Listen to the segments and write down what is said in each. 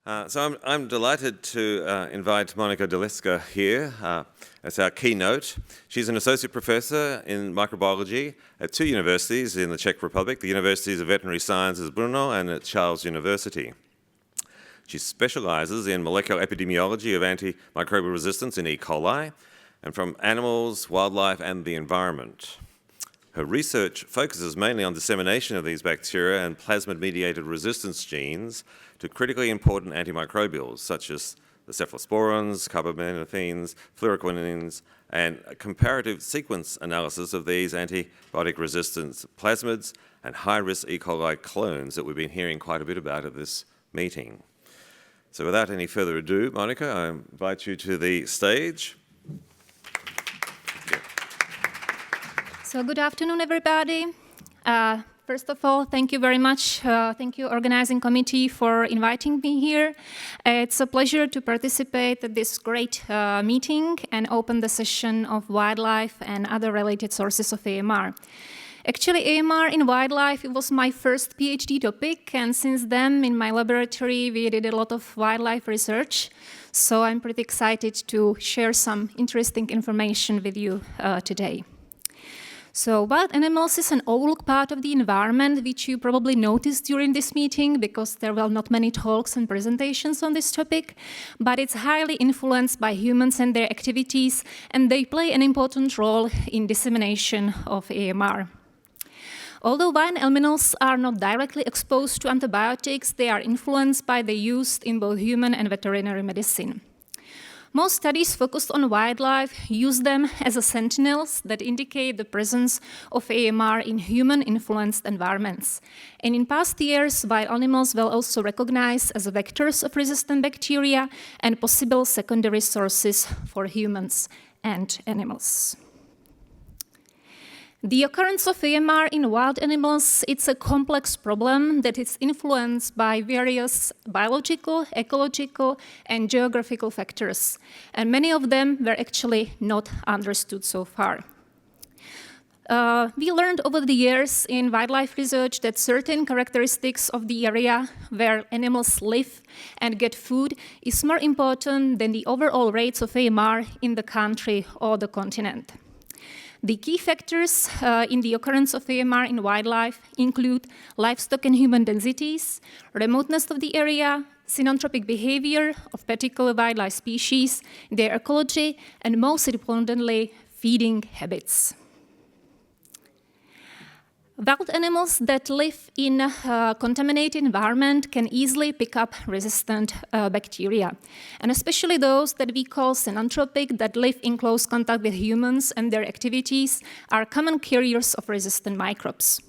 So I'm delighted to invite Monika Dolejska here as our keynote. She's an associate professor in microbiology at two universities in the Czech Republic, the Universities of Veterinary Sciences Brno and at Charles University. She specializes in molecular epidemiology of antimicrobial resistance in E. coli and from animals, wildlife, and the environment. Her research focuses mainly on dissemination of these bacteria and plasmid-mediated resistance genes to critically important antimicrobials, such as the cephalosporins, carbapenems, fluoroquinolones, and a comparative sequence analysis of these antibiotic resistant plasmids and high-risk E. coli clones that we've been hearing quite a bit about at this meeting. So without any further ado, Monika, I invite you to the stage. So good afternoon, everybody. First of all, thank you very much. Thank you, organizing committee, for inviting me here. It's a pleasure to participate at this great meeting and open the session of wildlife and other related sources of AMR. Actually, AMR in wildlife, it was my first PhD topic, and since then, in my laboratory, we did a lot of wildlife research. So I'm pretty excited to share some interesting information with you today. So wild animals is an overlooked part of the environment, which you probably noticed during this meeting because there were not many talks and presentations on this topic, but it's highly influenced by humans and their activities, and they play an important role in dissemination of AMR. Although wild animals are not directly exposed to antibiotics, they are influenced by their use in both human and veterinary medicine. Most studies focused on wildlife use them as sentinels that indicate the presence of AMR in human-influenced environments. And in past years, wild animals were also recognized as vectors of resistant bacteria and possible secondary sources for humans and animals. The occurrence of AMR in wild animals, it's a complex problem that is influenced by various biological, ecological, and geographical factors. And many of them were actually not understood so far. We learned over the years in wildlife research that certain characteristics of the area where animals live and get food is more important than the overall rates of AMR in the country or the continent. The key factors in the occurrence of AMR in wildlife include livestock and human densities, remoteness of the area, synanthropic behavior of particular wildlife species, their ecology, and most importantly, feeding habits. Wild animals that live in a contaminated environment can easily pick up resistant bacteria, and especially those that we call synanthropic, that live in close contact with humans and their activities, are common carriers of resistant microbes.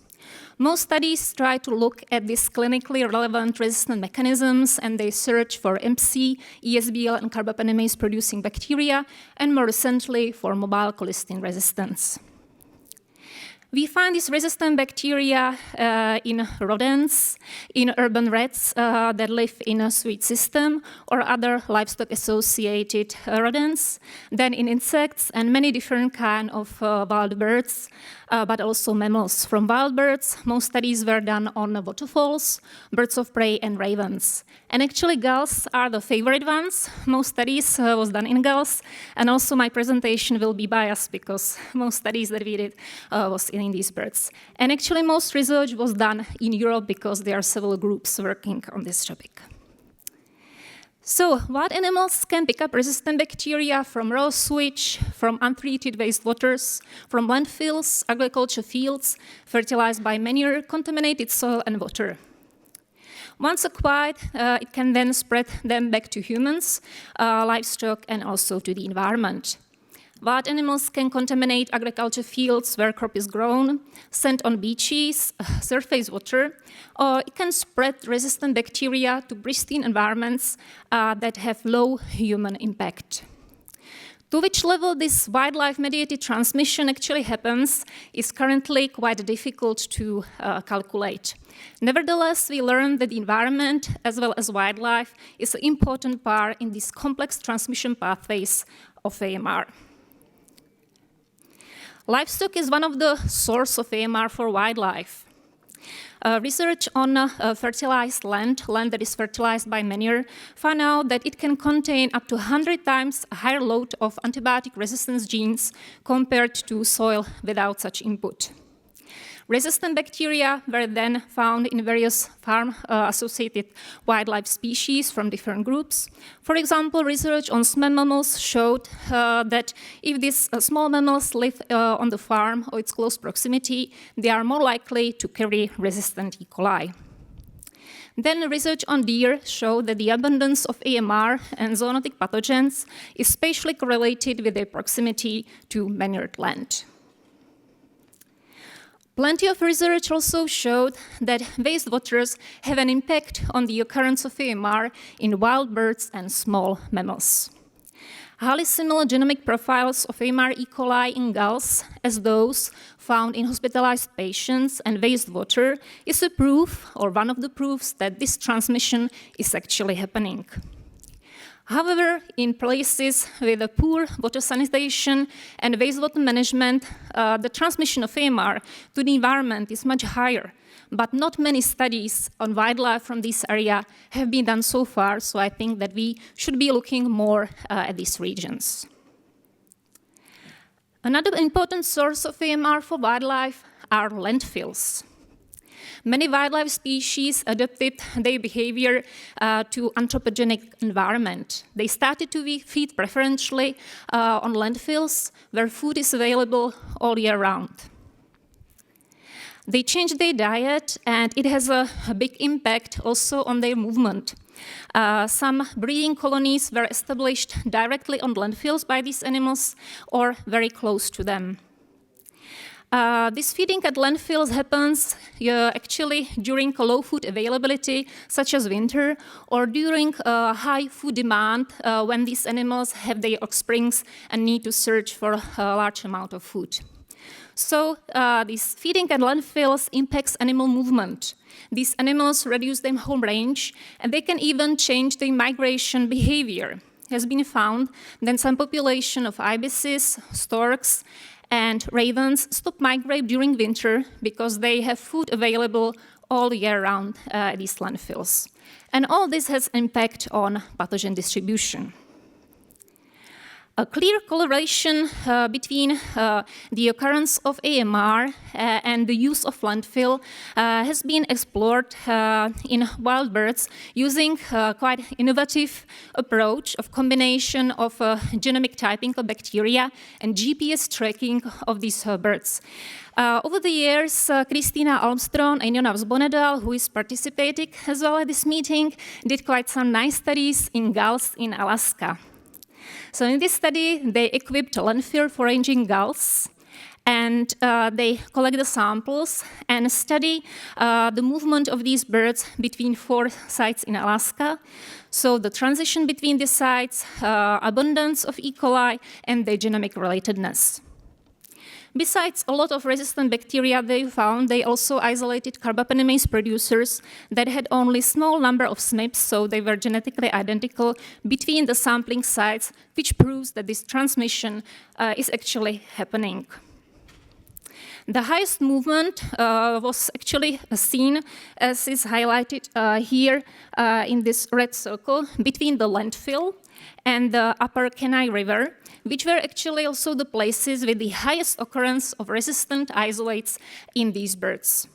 Most studies try to look at these clinically relevant resistant mechanisms, and they search for MC, ESBL, and carbapenems producing bacteria, and more recently for mobile colistin resistance. We find these resistant bacteria in rodents, in urban rats that live in a sewage system, or other livestock-associated rodents, then in insects and many different kinds of wild birds, but also mammals. From wild birds, most studies were done on waterfalls, birds of prey, and ravens. And actually, gulls are the favorite ones. Most studies was done in gulls, and also my presentation will be biased because most studies that we did was in these birds. And actually, most research was done in Europe because there are several groups working on this topic. So, wild animals can pick up resistant bacteria from raw sewage, from untreated wastewaters, from landfills, agriculture fields, fertilized by manure, contaminated soil and water. Once acquired, it can then spread them back to humans, livestock, and also to the environment. Wild animals can contaminate agriculture fields where crop is grown, sand on beaches, surface water, or it can spread resistant bacteria to pristine environments that have low human impact. To which level this wildlife-mediated transmission actually happens is currently quite difficult to calculate. Nevertheless, we learned that the environment, as well as wildlife, is an important part in these complex transmission pathways of AMR. Livestock is one of the sources of AMR for wildlife. Research on fertilized land that is fertilized by manure, found out that it can contain up to 100 times a higher load of antibiotic resistance genes compared to soil without such input. Resistant bacteria were then found in various farm-associated wildlife species from different groups. For example, research on small mammals showed that if these small mammals live on the farm or its close proximity, they are more likely to carry resistant E. coli. Then research on deer showed that the abundance of AMR and zoonotic pathogens is spatially correlated with their proximity to manured land. Plenty of research also showed that wastewaters have an impact on the occurrence of AMR in wild birds and small mammals. Highly similar genomic profiles of AMR E. coli in gulls as those found in hospitalized patients and wastewater is a proof, or one of the proofs, that this transmission is actually happening. However, in places with a poor water sanitation and wastewater management, the transmission of AMR to the environment is much higher. But not many studies on wildlife from this area have been done so far, so I think that we should be looking more at these regions. Another important source of AMR for wildlife are landfills. Many wildlife species adapted their behavior to anthropogenic environment. They started to feed preferentially on landfills where food is available all year round. They changed their diet, and it has a big impact also on their movement. Some breeding colonies were established directly on landfills by these animals or very close to them. This feeding at landfills happens actually during low food availability, such as winter, or during high food demand when these animals have their offsprings and need to search for a large amount of food. So this feeding at landfills impacts animal movement. These animals reduce their home range, and they can even change their migration behavior. It has been found that some population of ibises, storks, and ravens stop migrate during winter because they have food available all year round at these landfills. And all this has impact on pathogen distribution. A clear correlation between the occurrence of AMR and the use of landfill has been explored in wild birds using quite innovative approach of combination of genomic typing of bacteria and GPS tracking of these birds. Over the years, Christina Almström and Jonas Bonedal, who is participating as well at this meeting, did quite some nice studies in gulls in Alaska. So in this study, they equipped landfill foraging gulls, and they collect the samples and study the movement of these birds between 4 sites in Alaska. So the transition between the sites, abundance of E. coli, and their genomic relatedness. Besides a lot of resistant bacteria they found, they also isolated carbapenems producers that had only small number of SNPs, so they were genetically identical between the sampling sites, which proves that this transmission is actually happening. The highest movement was actually seen, as is highlighted here in this red circle, between the landfill and the upper Kenai River, which were actually also the places with the highest occurrence of resistant isolates in these birds.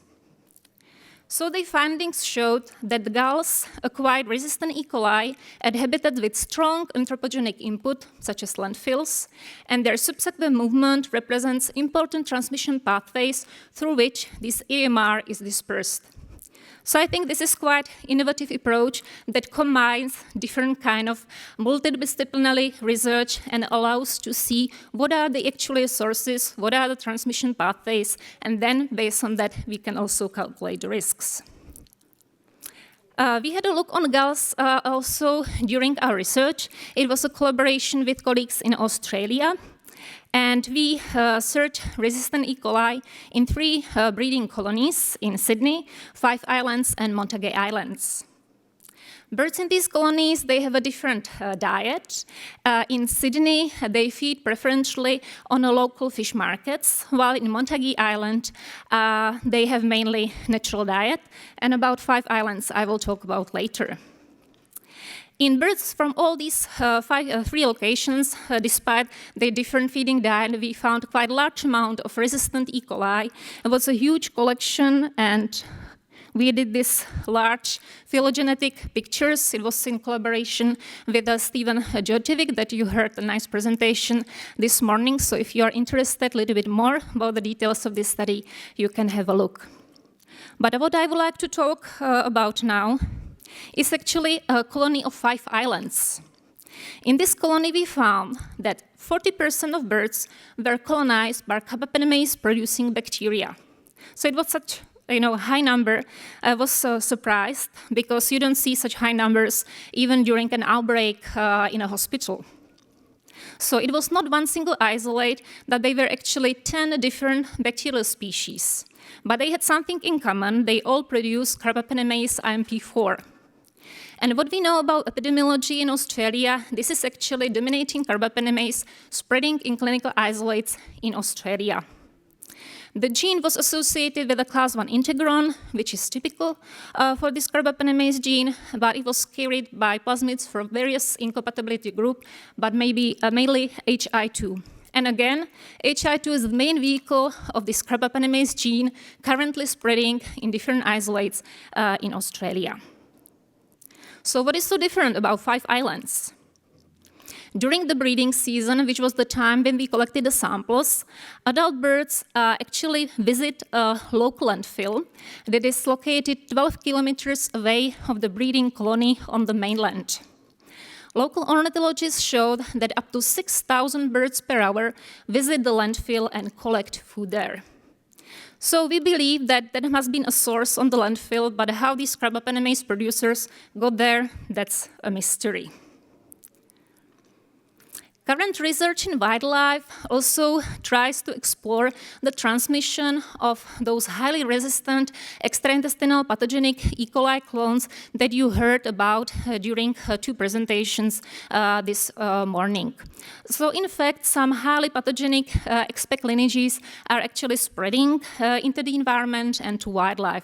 So the findings showed that the gulls acquired resistant E. coli at habitats with strong anthropogenic input, such as landfills, and their subsequent movement represents important transmission pathways through which this AMR is dispersed. So I think this is quite innovative approach that combines different kind of multidisciplinary research and allows to see what are the actual sources, what are the transmission pathways, and then based on that we can also calculate the risks. We had a look on gulls also during our research. It was a collaboration with colleagues in Australia. And we searched resistant E. coli in 3 breeding colonies in Sydney, 5 Islands, and Montague Islands. Birds in these colonies, they have a different diet. In Sydney, they feed preferentially on local fish markets, while in Montague Island, they have mainly natural diet, and about 5 islands I will talk about later. In birds from all these 3 locations, despite their different feeding diet, we found quite a large amount of resistant E. coli. It was a huge collection, and we did this large phylogenetic pictures. It was in collaboration with Stephen Djordjevic that you heard a nice presentation this morning. So if you are interested a little bit more about the details of this study, you can have a look. But what I would like to talk about now is actually a colony of 5 islands. In this colony, we found that 40% of birds were colonized by carbapenems-producing bacteria. So it was such high number. I was surprised because you don't see such high numbers even during an outbreak in a hospital. So it was not one single isolate, that they were actually 10 different bacterial species. But they had something in common. They all produce carbapenems IMP4. And what we know about epidemiology in Australia, this is actually dominating carbapenems spreading in clinical isolates in Australia. The gene was associated with a class 1 integron, which is typical for this carbapenems gene, but it was carried by plasmids from various incompatibility groups, but mainly HI2. And again, HI2 is the main vehicle of this carbapenems gene currently spreading in different isolates in Australia. So what is so different about 5 islands? During the breeding season, which was the time when we collected the samples, adult birds actually visit a local landfill that is located 12 kilometers away of the breeding colony on the mainland. Local ornithologists showed that up to 6,000 birds per hour visit the landfill and collect food there. So we believe that there must be a source on the landfill, but how these carbapenems producers got there, that's a mystery. Current research in wildlife also tries to explore the transmission of those highly resistant extraintestinal pathogenic E. coli clones that you heard about during 2 presentations this morning. So in fact, some highly pathogenic expect lineages are actually spreading into the environment and to wildlife.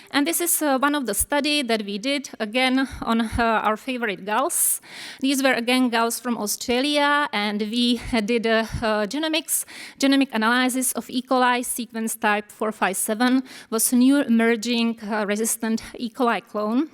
And this is one of the studies that we did, again, on our favorite gulls. These were, again, gulls from Australia, and we did a genomic analysis of E. coli sequence type 457, was a new emerging resistant E. coli clone.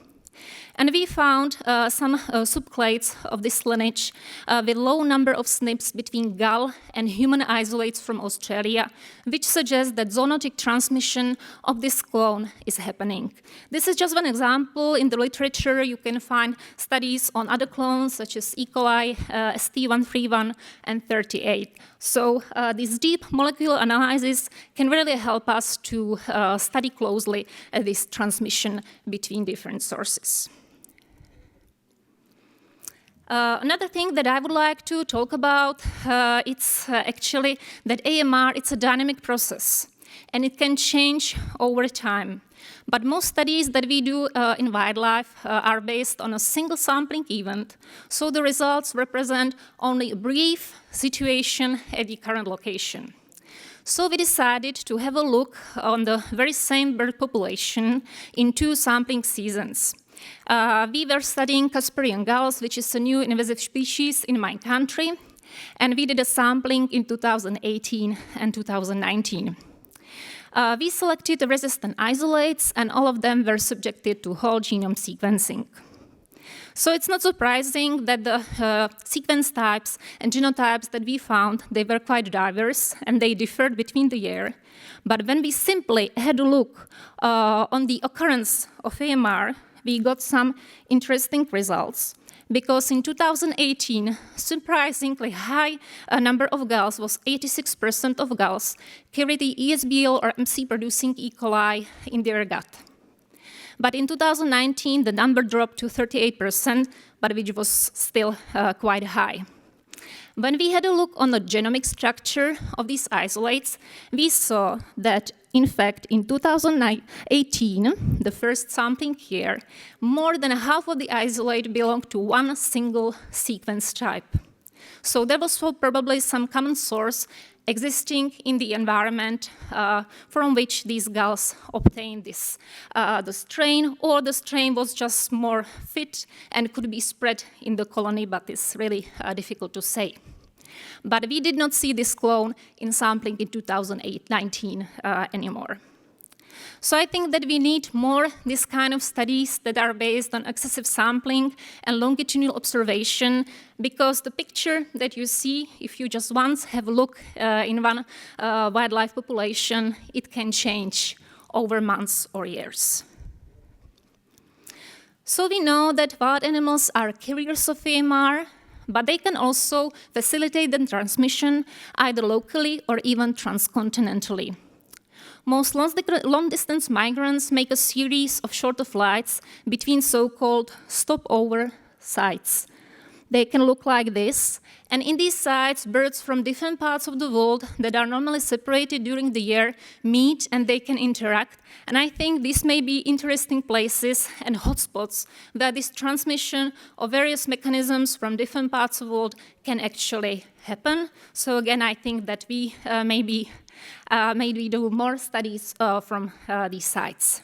And we found some subclades of this lineage with low number of SNPs between gull and human isolates from Australia, which suggests that zoonotic transmission of this clone is happening. This is just one example. In the literature, you can find studies on other clones, such as E. coli, ST131, and 38. So this deep molecular analysis can really help us to study closely this transmission between different sources. Another thing that I would like to talk about, it's actually that AMR, it's a dynamic process, and it can change over time. But most studies that we do in wildlife are based on a single sampling event, so the results represent only a brief situation at the current location. So we decided to have a look on the very same bird population in 2 sampling seasons. We were studying Casparian gulls, which is a new invasive species in my country, and we did a sampling in 2018 and 2019. We selected the resistant isolates, and all of them were subjected to whole genome sequencing. So it's not surprising that the sequence types and genotypes that we found, they were quite diverse, and they differed between the year. But when we simply had a look on the occurrence of AMR, we got some interesting results. Because in 2018, surprisingly high number of gulls, was 86% of gulls, carried the ESBL or MC-producing E. coli in their gut. But in 2019, the number dropped to 38%, but which was still quite high. When we had a look on the genomic structure of these isolates, we saw that in fact, in 2018, the first sampling here, more than half of the isolate belonged to one single sequence type. So there was probably some common source existing in the environment from which these gulls obtained this, the strain, or the strain was just more fit and could be spread in the colony, but it's really difficult to say. But we did not see this clone in sampling in 2019 anymore. So I think that we need more this kind of studies that are based on excessive sampling and longitudinal observation, because the picture that you see, if you just once have a look in one wildlife population, it can change over months or years. So we know that wild animals are carriers of AMR, but they can also facilitate the transmission either locally or even transcontinentally. Most long-distance migrants make a series of shorter flights between so-called stopover sites. They can look like this, and in these sites, birds from different parts of the world that are normally separated during the year meet and they can interact. And I think these may be interesting places and hotspots where this transmission of various mechanisms from different parts of the world can actually happen. So again, I think that we maybe do more studies from these sites.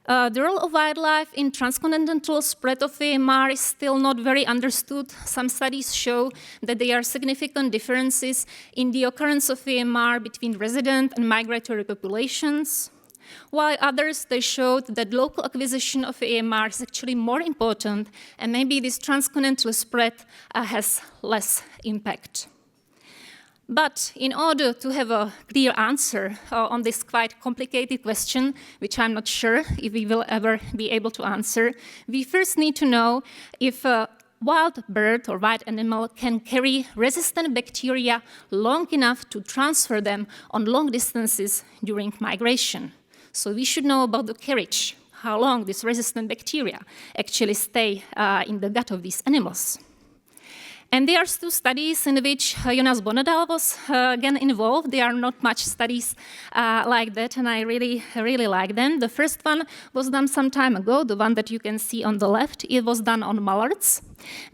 The role of wildlife in transcontinental spread of AMR is still not very understood. Some studies show that there are significant differences in the occurrence of AMR between resident and migratory populations, while others, they showed that local acquisition of AMR is actually more important, and maybe this transcontinental spread has less impact. But in order to have a clear answer on this quite complicated question, which I'm not sure if we will ever be able to answer, we first need to know if a wild bird or wild animal can carry resistant bacteria long enough to transfer them on long distances during migration. So we should know about the carriage, how long these resistant bacteria actually stay in the gut of these animals. And there are two studies in which Jonas Bonedal was again involved. There are not much studies like that, and I really like them. The first one was done some time ago, the one that you can see on the left. It was done on mallards.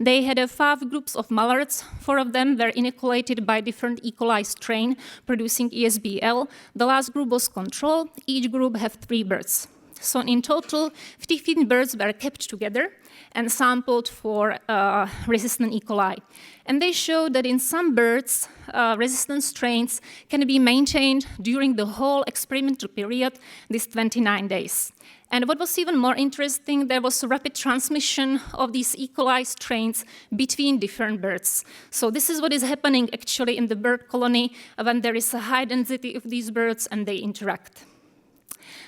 They had 5 groups of mallards. 4 of them were inoculated by different Ecoli strain producing ESBL. The last group was control. Each group had 3 birds. So in total, 15 birds were kept together and sampled for resistant E. coli. And they showed that in some birds, resistant strains can be maintained during the whole experimental period, this 29 days. And what was even more interesting, there was a rapid transmission of these E. coli strains between different birds. So this is what is happening actually in the bird colony when there is a high density of these birds and they interact.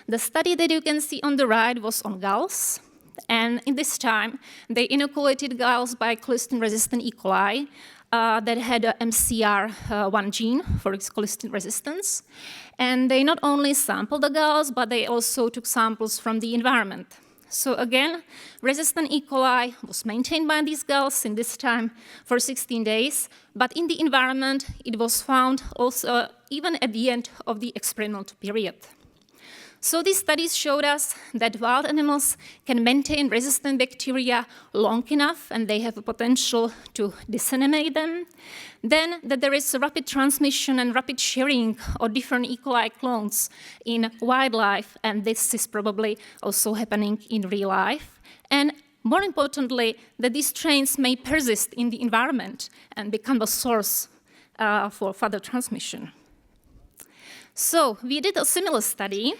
The study that you can see on the right was on gulls. And in this time, they inoculated gulls by colistin-resistant E. coli that had a MCR1 gene for its colistin resistance. And they not only sampled the gulls, but they also took samples from the environment. So again, resistant E. coli was maintained by these gulls in this time for 16 days, but in the environment, it was found also even at the end of the experimental period. So these studies showed us that wild animals can maintain resistant bacteria long enough and they have a potential to disseminate them. Then that there is a rapid transmission and rapid sharing of different E. coli clones in wildlife, and this is probably also happening in real life. And more importantly, that these strains may persist in the environment and become a source for further transmission. So we did a similar study.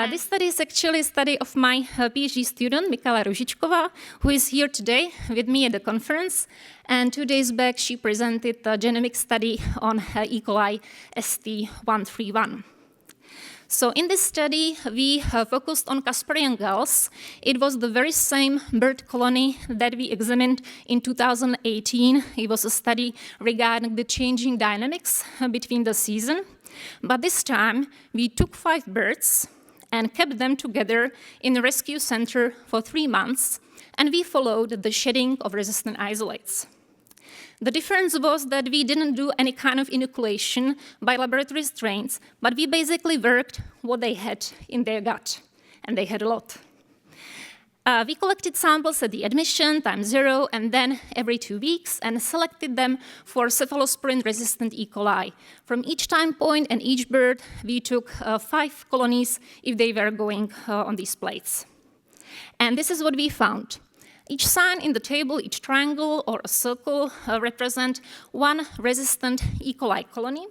This study is actually a study of my PhD student, Michala Ružičková, who is here today with me at the conference. And 2 days back, she presented a genomic study on E. coli ST131. So in this study, we focused on Kasparian gulls. It was the very same bird colony that we examined in 2018. It was a study regarding the changing dynamics between the season. But this time, we took 5 birds and kept them together in a rescue center for 3 months, and we followed the shedding of resistant isolates. The difference was that we didn't do any kind of inoculation by laboratory strains, but we basically worked what they had in their gut, and they had a lot. We collected samples at the admission, time 0, and then every 2 weeks, and selected them for cephalosporin-resistant E. coli. From each time point and each bird, we took 5 colonies if they were going on these plates. And this is what we found. Each sign in the table, each triangle or a circle, represent one resistant E. coli colony.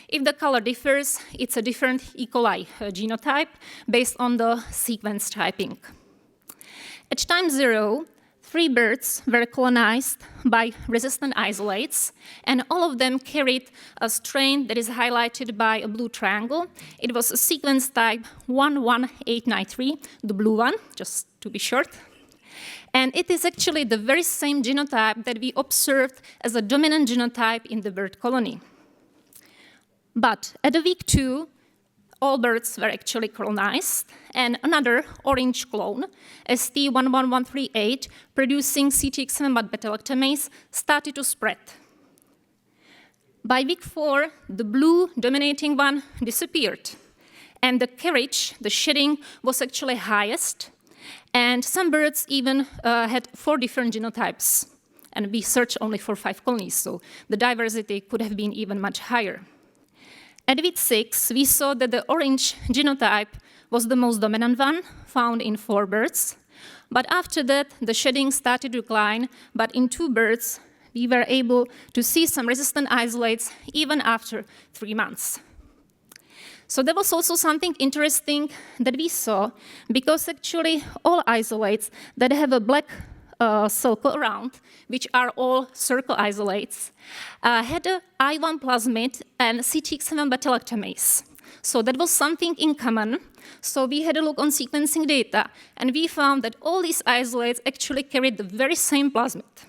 If the color differs, it's a different E. coli genotype based on the sequence typing. At time 0, 3 birds were colonized by resistant isolates, and all of them carried a strain that is highlighted by a blue triangle. It was a sequence type 11893, the blue one, just to be short. And it is actually the very same genotype that we observed as a dominant genotype in the bird colony. But at week 2, all birds were actually colonized, and another orange clone, ST11138, producing CTX7 beta-lactamase, started to spread. By week 4, the blue dominating one disappeared, and the carriage, the shedding, was actually highest, and some birds even had 4 different genotypes, and we searched only for 5 colonies, so the diversity could have been even much higher. At week 6, we saw that the orange genotype was the most dominant one, found in 4 birds. But after that, the shedding started to decline, but in 2 birds, we were able to see some resistant isolates even after 3 months. So there was also something interesting that we saw, because actually all isolates that have a black circle around, which are all circle isolates, had a I1 plasmid and CTX7 beta-lactamase. So that was something in common. So we had a look on sequencing data, and we found that all these isolates actually carried the very same plasmid.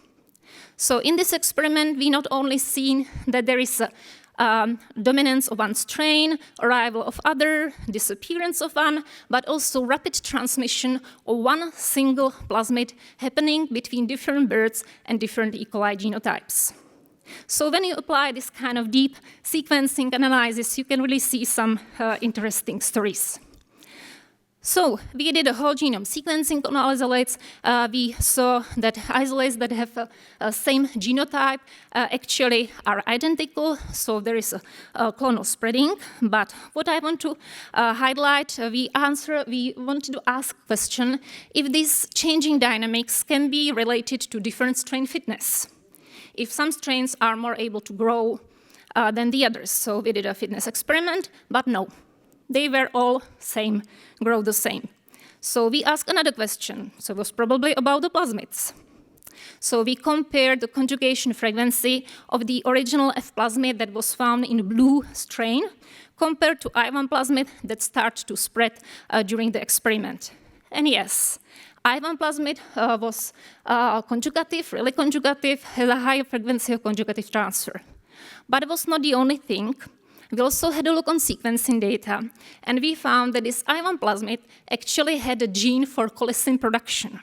So in this experiment, we not only seen that there is a dominance of one strain, arrival of other, disappearance of one, but also rapid transmission of one single plasmid happening between different birds and different E. coli genotypes. So when you apply this kind of deep sequencing analysis, you can really see some interesting stories. So we did a whole genome sequencing on isolates. We saw that isolates that have a same genotype actually are identical, so there is a clonal spreading. But what I want to highlight, we wanted to ask the question if these changing dynamics can be related to different strain fitness. If some strains are more able to grow than the others. So we did a fitness experiment, but no. They were all same, grow the same. So we asked another question. So it was probably about the plasmids. So we compared the conjugation frequency of the original F plasmid that was found in the blue strain compared to I1 plasmid that started to spread during the experiment. And yes, I1 plasmid was conjugative, really conjugative, has a higher frequency of conjugative transfer. But it was not the only thing. We also had a look on sequencing data, and we found that this I1 plasmid actually had a gene for colicin production.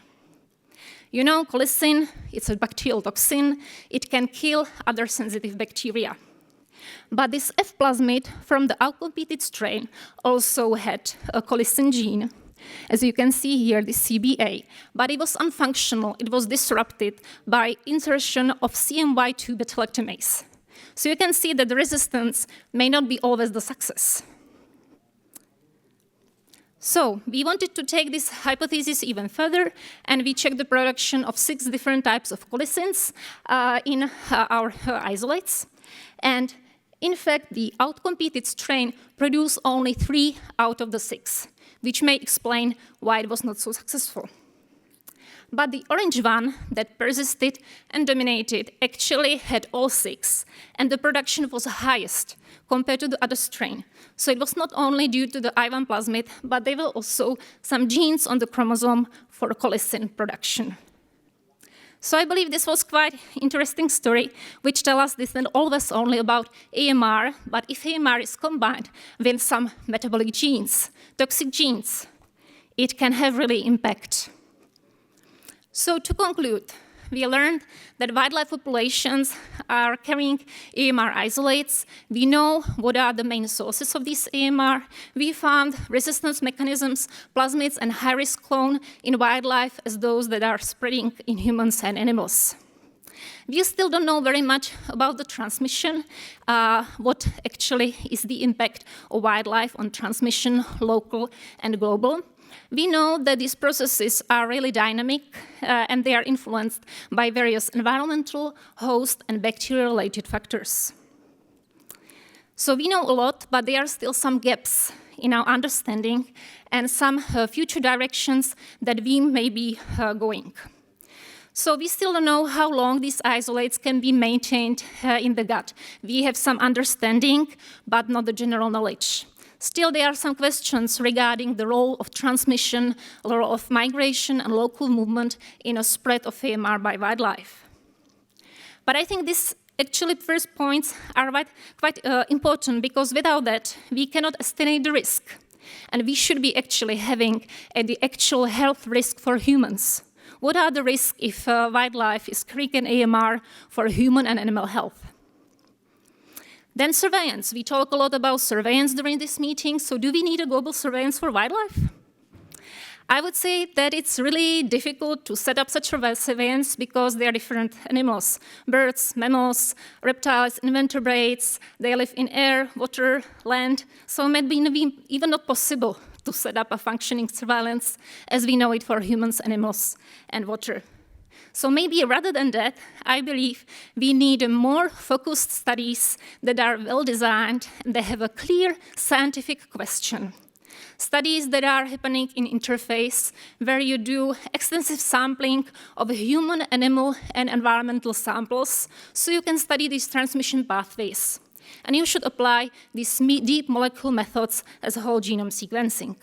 You know, colicin, it's a bacterial toxin. It can kill other sensitive bacteria. But this F plasmid from the outcompeted strain also had a colicin gene. As you can see here, the CBA, but it was unfunctional. It was disrupted by insertion of CMY2 beta-lactamase. So you can see that the resistance may not be always the success. So we wanted to take this hypothesis even further, and we checked the production of 6 different types of colicins in our isolates. And in fact, the outcompeted strain produced only 3 out of the 6, which may explain why it was not so successful. But the orange one that persisted and dominated actually had all 6, and the production was highest compared to the other strain. So it was not only due to the I1 plasmid, but there were also some genes on the chromosome for colicin production. So I believe this was quite an interesting story, which tells us this isn't always only about AMR, but if AMR is combined with some metabolic genes, toxic genes, it can have really impact. So to conclude, we learned that wildlife populations are carrying AMR isolates. We know what are the main sources of this AMR. We found resistance mechanisms, plasmids, and high-risk clone in wildlife as those that are spreading in humans and animals. We still don't know very much about the transmission, what actually is the impact of wildlife on transmission, local and global. We know that these processes are really dynamic and they are influenced by various environmental, host, and bacterial-related factors. So we know a lot, but there are still some gaps in our understanding and some future directions that we may be going. So we still don't know how long these isolates can be maintained in the gut. We have some understanding, but not the general knowledge. Still, there are some questions regarding the role of transmission, the role of migration and local movement in a spread of AMR by wildlife. But I think these actually first points are quite important, because without that, we cannot estimate the risk. And we should be actually having the actual health risk for humans. What are the risks if wildlife is carrying an AMR for human and animal health? Then surveillance. We talk a lot about surveillance during this meeting, so do we need a global surveillance for wildlife? I would say that it's really difficult to set up such a surveillance because they are different animals. Birds, mammals, reptiles, invertebrates, they live in air, water, land, so it may be even not possible to set up a functioning surveillance as we know it for humans, animals, and water. So maybe rather than that, I believe we need more focused studies that are well designed and they have a clear scientific question. Studies that are happening in interface, where you do extensive sampling of human, animal, and environmental samples, so you can study these transmission pathways. And you should apply these deep molecular methods as whole genome sequencing.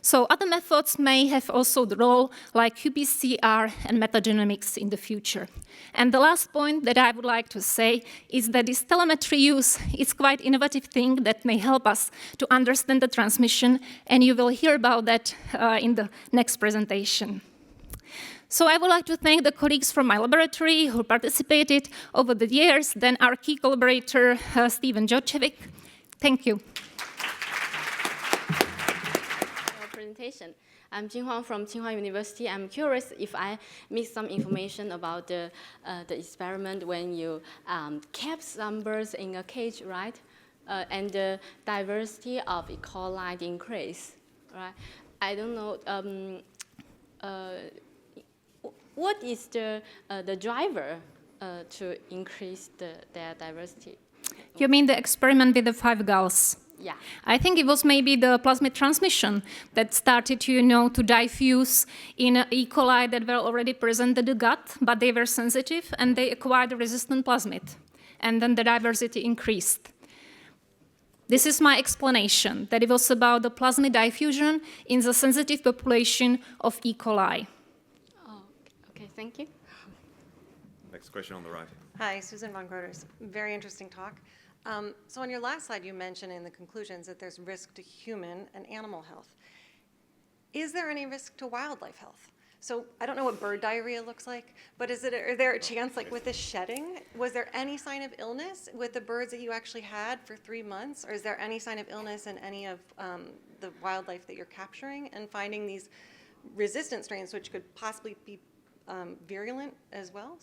So other methods may have also the role, like qPCR and metagenomics in the future. And the last point that I would like to say is that this telemetry use is quite an innovative thing that may help us to understand the transmission, and you will hear about that in the next presentation. So I would like to thank the colleagues from my laboratory who participated over the years, then our key collaborator, Steven Djordjevic. Thank you. Presentation. I'm Jin Huang from Tsinghua University. I'm curious if I missed some information about the experiment when you kept some birds in a cage, right? And the diversity of E. coli increased, right? I don't know. What is the driver to increase their diversity? You mean the experiment with the 5 gulls? Yeah. I think it was maybe the plasmid transmission that started to diffuse in E. coli that were already present in the gut, but they were sensitive and they acquired a resistant plasmid. And then the diversity increased. This is my explanation, that it was about the plasmid diffusion in the sensitive population of E. coli. Oh, okay, thank you. Next question on the right. Hi, Susan von Groters. Very interesting talk. So on your last slide, you mentioned in the conclusions that there's risk to human and animal health. Is there any risk to wildlife health? So I don't know what bird diarrhea looks like, but is there a chance, like with the shedding, was there any sign of illness with the birds that you actually had for 3 months? Or is there any sign of illness in any of the wildlife that you're capturing and finding these resistant strains, which could possibly be virulent as well?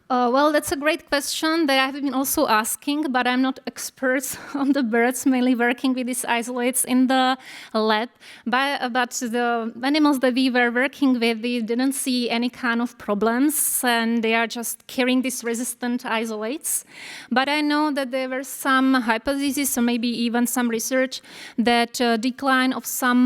Well, that's a great question that I've been also asking, but I'm not expert on the birds, mainly working with these isolates in the lab. But the animals that we were working with, we didn't see any kind of problems, and they are just carrying these resistant isolates. But I know that there were some hypotheses, or maybe even some research, that decline of some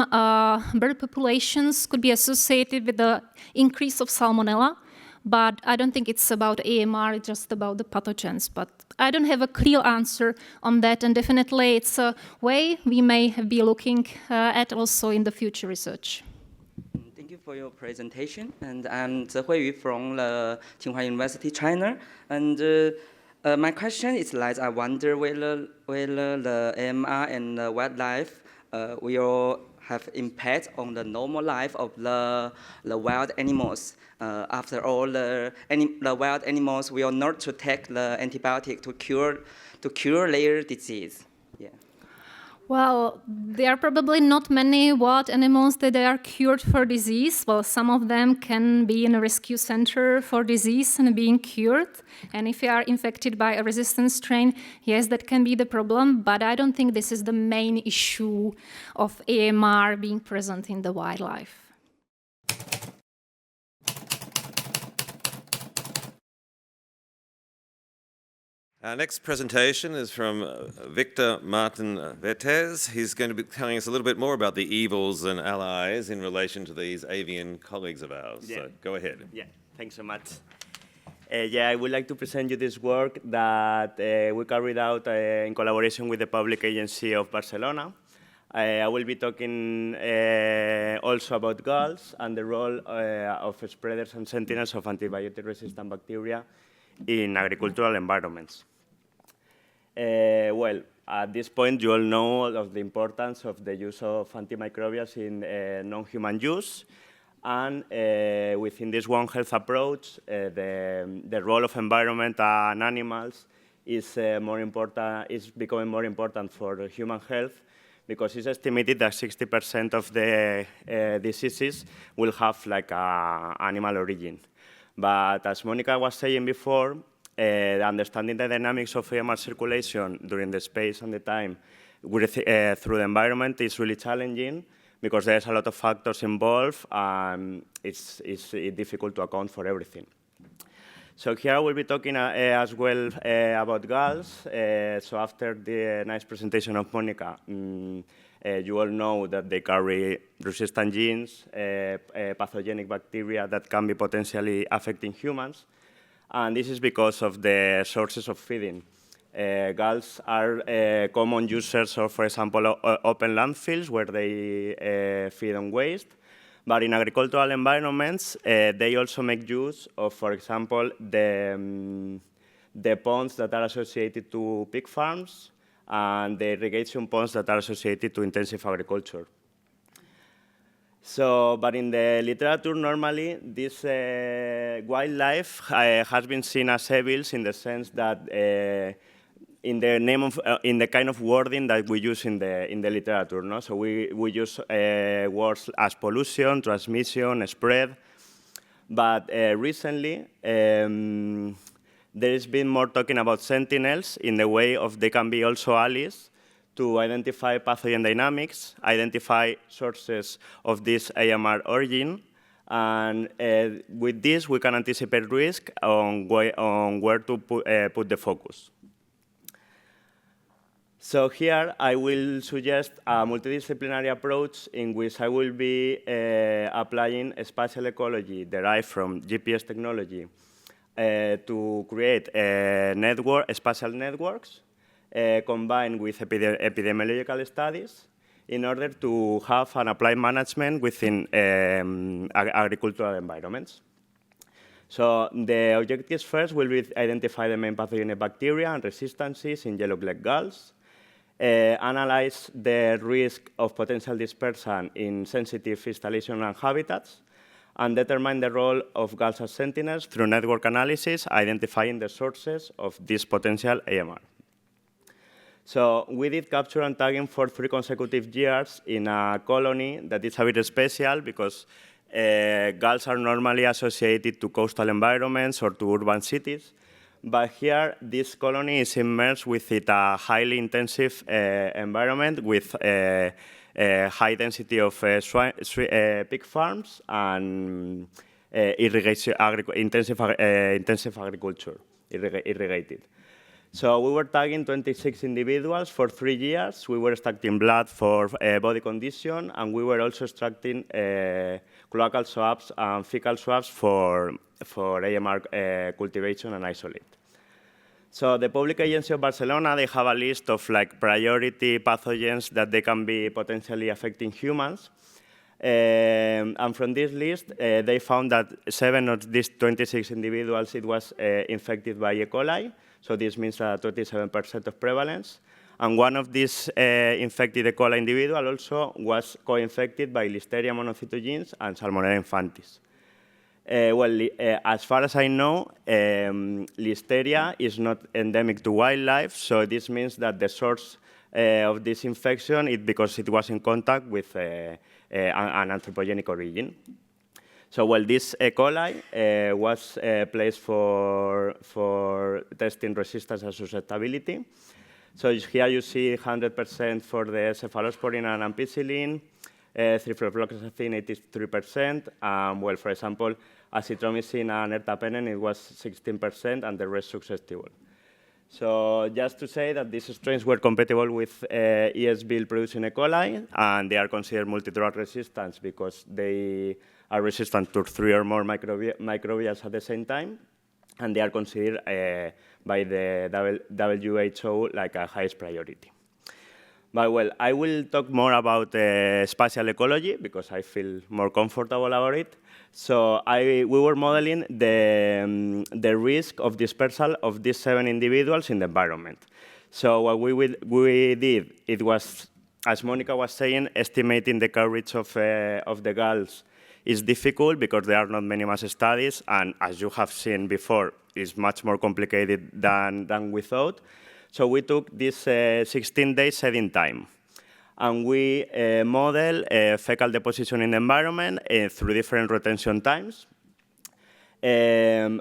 bird populations could be associated with the increase of salmonella. But I don't think it's about AMR, it's just about the pathogens. But I don't have a clear answer on that, and definitely it's a way we may be looking at also in the future research. Thank you for your presentation. And I'm Zi Huiyu from the Tsinghua University, China. And my question is like, I wonder whether the AMR and wildlife will have impact on the normal life of the wild animals. After all, the wild animals will not to take the antibiotic to cure their disease. Yeah. Well, there are probably not many wild animals that are cured for disease. Well, some of them can be in a rescue center for disease and being cured. And if you are infected by a resistant strain, yes, that can be the problem. But I don't think this is the main issue of AMR being present in the wildlife. Our next presentation is from Victor Martin Vertes. He's going to be telling us a little bit more about the evils and allies in relation to these avian colleagues of ours. Yeah. So go ahead. Yeah, thanks so much. I would like to present you this work that we carried out in collaboration with the Public Agency of Barcelona. I will be talking also about gulls and the role of spreaders and sentinels of antibiotic resistant bacteria in agricultural environments. Well, at this point, you all know of the importance of the use of antimicrobials in non-human use. And within this OneHealth approach, the role of environment and animals is becoming more important for human health, because it's estimated that 60% of the diseases will have like animal origin. But as Monika was saying before, understanding the dynamics of AMR circulation during the space and the time through the environment is really challenging, because there's a lot of factors involved, and it's difficult to account for everything. So here I will be talking as well about gulls. So after the nice presentation of Monika, you all know that they carry resistant genes, pathogenic bacteria that can be potentially affecting humans. And this is because of the sources of feeding. Gulls are common users of, for example, open landfills where they feed on waste. But in agricultural environments, they also make use of, for example, the ponds that are associated to pig farms and the irrigation ponds that are associated to intensive agriculture. So, but in the literature, normally, this wildlife has been seen as evils in the sense that in the kind of wording that we use in the literature, no? So we use words as pollution, transmission, spread. But recently, there has been more talking about sentinels in the way of they can be also allies to identify pathogen dynamics, identify sources of this AMR origin, and with this we can anticipate risk on where to put the focus. So here I will suggest a multidisciplinary approach in which I will be applying spatial ecology derived from GPS technology to create spatial networks combined with epidemiological studies in order to have an applied management within agricultural environments. So the objectives first will be identify the main pathogenic bacteria and resistances in yellow-leg gulls, analyze the risk of potential dispersion in sensitive installation and habitats, and determine the role of gulls as sentinels through network analysis, identifying the sources of this potential AMR. So we did capture and tagging for 3 consecutive years in a colony that is a bit special because gulls are normally associated to coastal environments or to urban cities. But here, this colony is immersed within a highly intensive environment with a high density of pig farms and intensive agriculture, irrigated. So we were tagging 26 individuals for 3 years. We were extracting blood for body condition, and we were also extracting cloacal swabs and fecal swabs for AMR cultivation and isolate. So the Public Agency of Barcelona, they have a list of like priority pathogens that they can be potentially affecting humans. And from this list, they found that 7 of these 26 individuals, it was infected by Ecoli. So this means 27% of prevalence. And one of these infected E. coli individual also was co-infected by Listeria monocytogenes and Salmonella infantis. As far as I know, Listeria is not endemic to wildlife, so this means that the source of this infection is because it was in contact with an anthropogenic origin. So, this E. coli was placed for testing resistance and susceptibility. So here you see 100% for the cephalosporin and ampicillin, ciprofloxacin 83%. For example, azithromycin and ertapenem, it was 16%, and the rest susceptible. So just to say that these strains were compatible with ESBL-producing E. coli, and they are considered multi-drug resistant because they are resistant to 3 or more microbials at the same time, and they are considered by the WHO like a highest priority. But I will talk more about spatial ecology because I feel more comfortable about it. So we were modeling the risk of dispersal of these 7 individuals in the environment. So what we did, it was, as Monika was saying, estimating the coverage of the gulls is difficult because there are not many mass studies, and as you have seen before, it's much more complicated than we thought. So we took this 16-day setting time, and we model fecal deposition in the environment through different retention times, and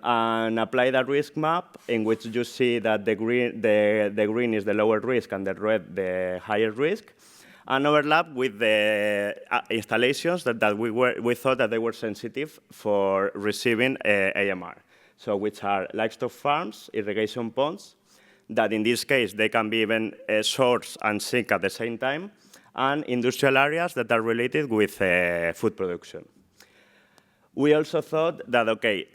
apply that risk map in which you see that the green is the lower risk and the red the higher risk, and overlap with the installations that we thought that they were sensitive for receiving AMR. So which are livestock farms, irrigation ponds, that in this case they can be even source and sink at the same time, and industrial areas that are related with food production. We also thought that, okay,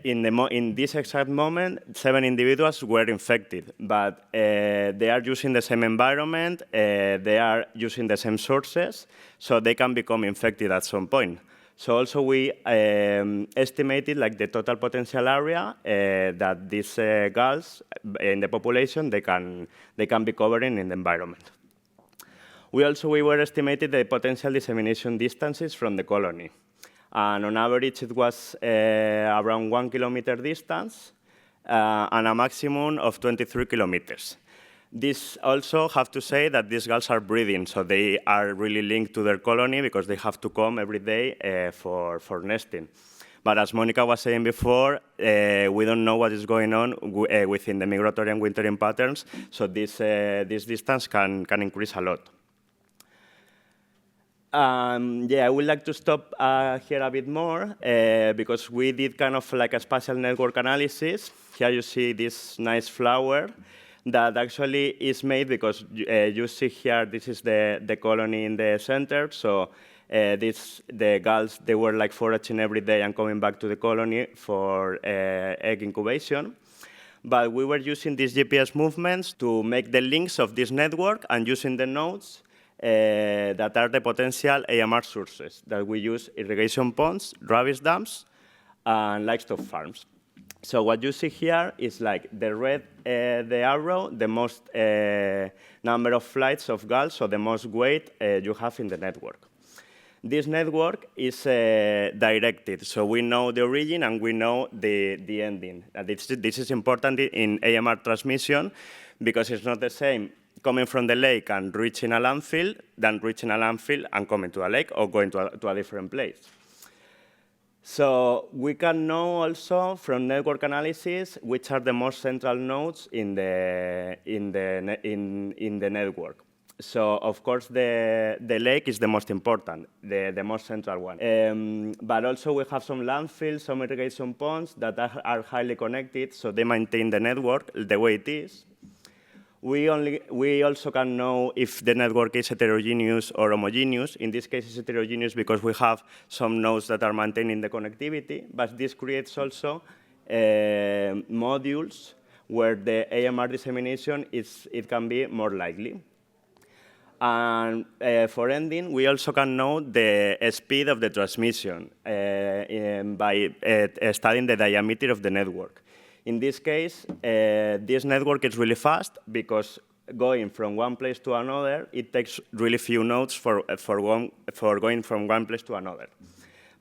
in this exact moment, 7 individuals were infected, but they are using the same environment, they are using the same sources, so they can become infected at some point. So also we estimated like the total potential area that these gulls in the population they can be covering in the environment. We were estimated the potential dissemination distances from the colony. And on average, it was around 1 kilometer distance and a maximum of 23 kilometers. This also have to say that these gulls are breeding, so they are really linked to their colony because they have to come every day for nesting. But as Monika was saying before, we don't know what is going on within the migratory and wintering patterns, so this distance can increase a lot. I would like to stop here a bit more because we did kind of like a spatial network analysis. Here you see this nice flower that actually is made because you see here, this is the colony in the center. So the gulls, they were like foraging every day and coming back to the colony for egg incubation. But we were using these GPS movements to make the links of this network and using the nodes that are the potential AMR sources that we use irrigation ponds, rabbit dams, and livestock farms. So what you see here is like the red, the arrow, the most number of flights of gulls, so the most weight you have in the network. This network is directed, so we know the origin and we know the ending. This is important in AMR transmission because it's not the same coming from the lake and reaching a landfill than reaching a landfill and coming to a lake or going to a different place. So we can know also from network analysis which are the most central nodes in the network. So of course the lake is the most important, the most central one. But also we have some landfills, some irrigation ponds that are highly connected, so they maintain the network the way it is. We also can know if the network is heterogeneous or homogeneous. In this case, it's heterogeneous because we have some nodes that are maintaining the connectivity, but this creates also modules where the AMR dissemination it can be more likely. And for ending, we also can know the speed of the transmission by studying the diameter of the network. In this case, this network is really fast because going from one place to another, it takes really few nodes for going from one place to another.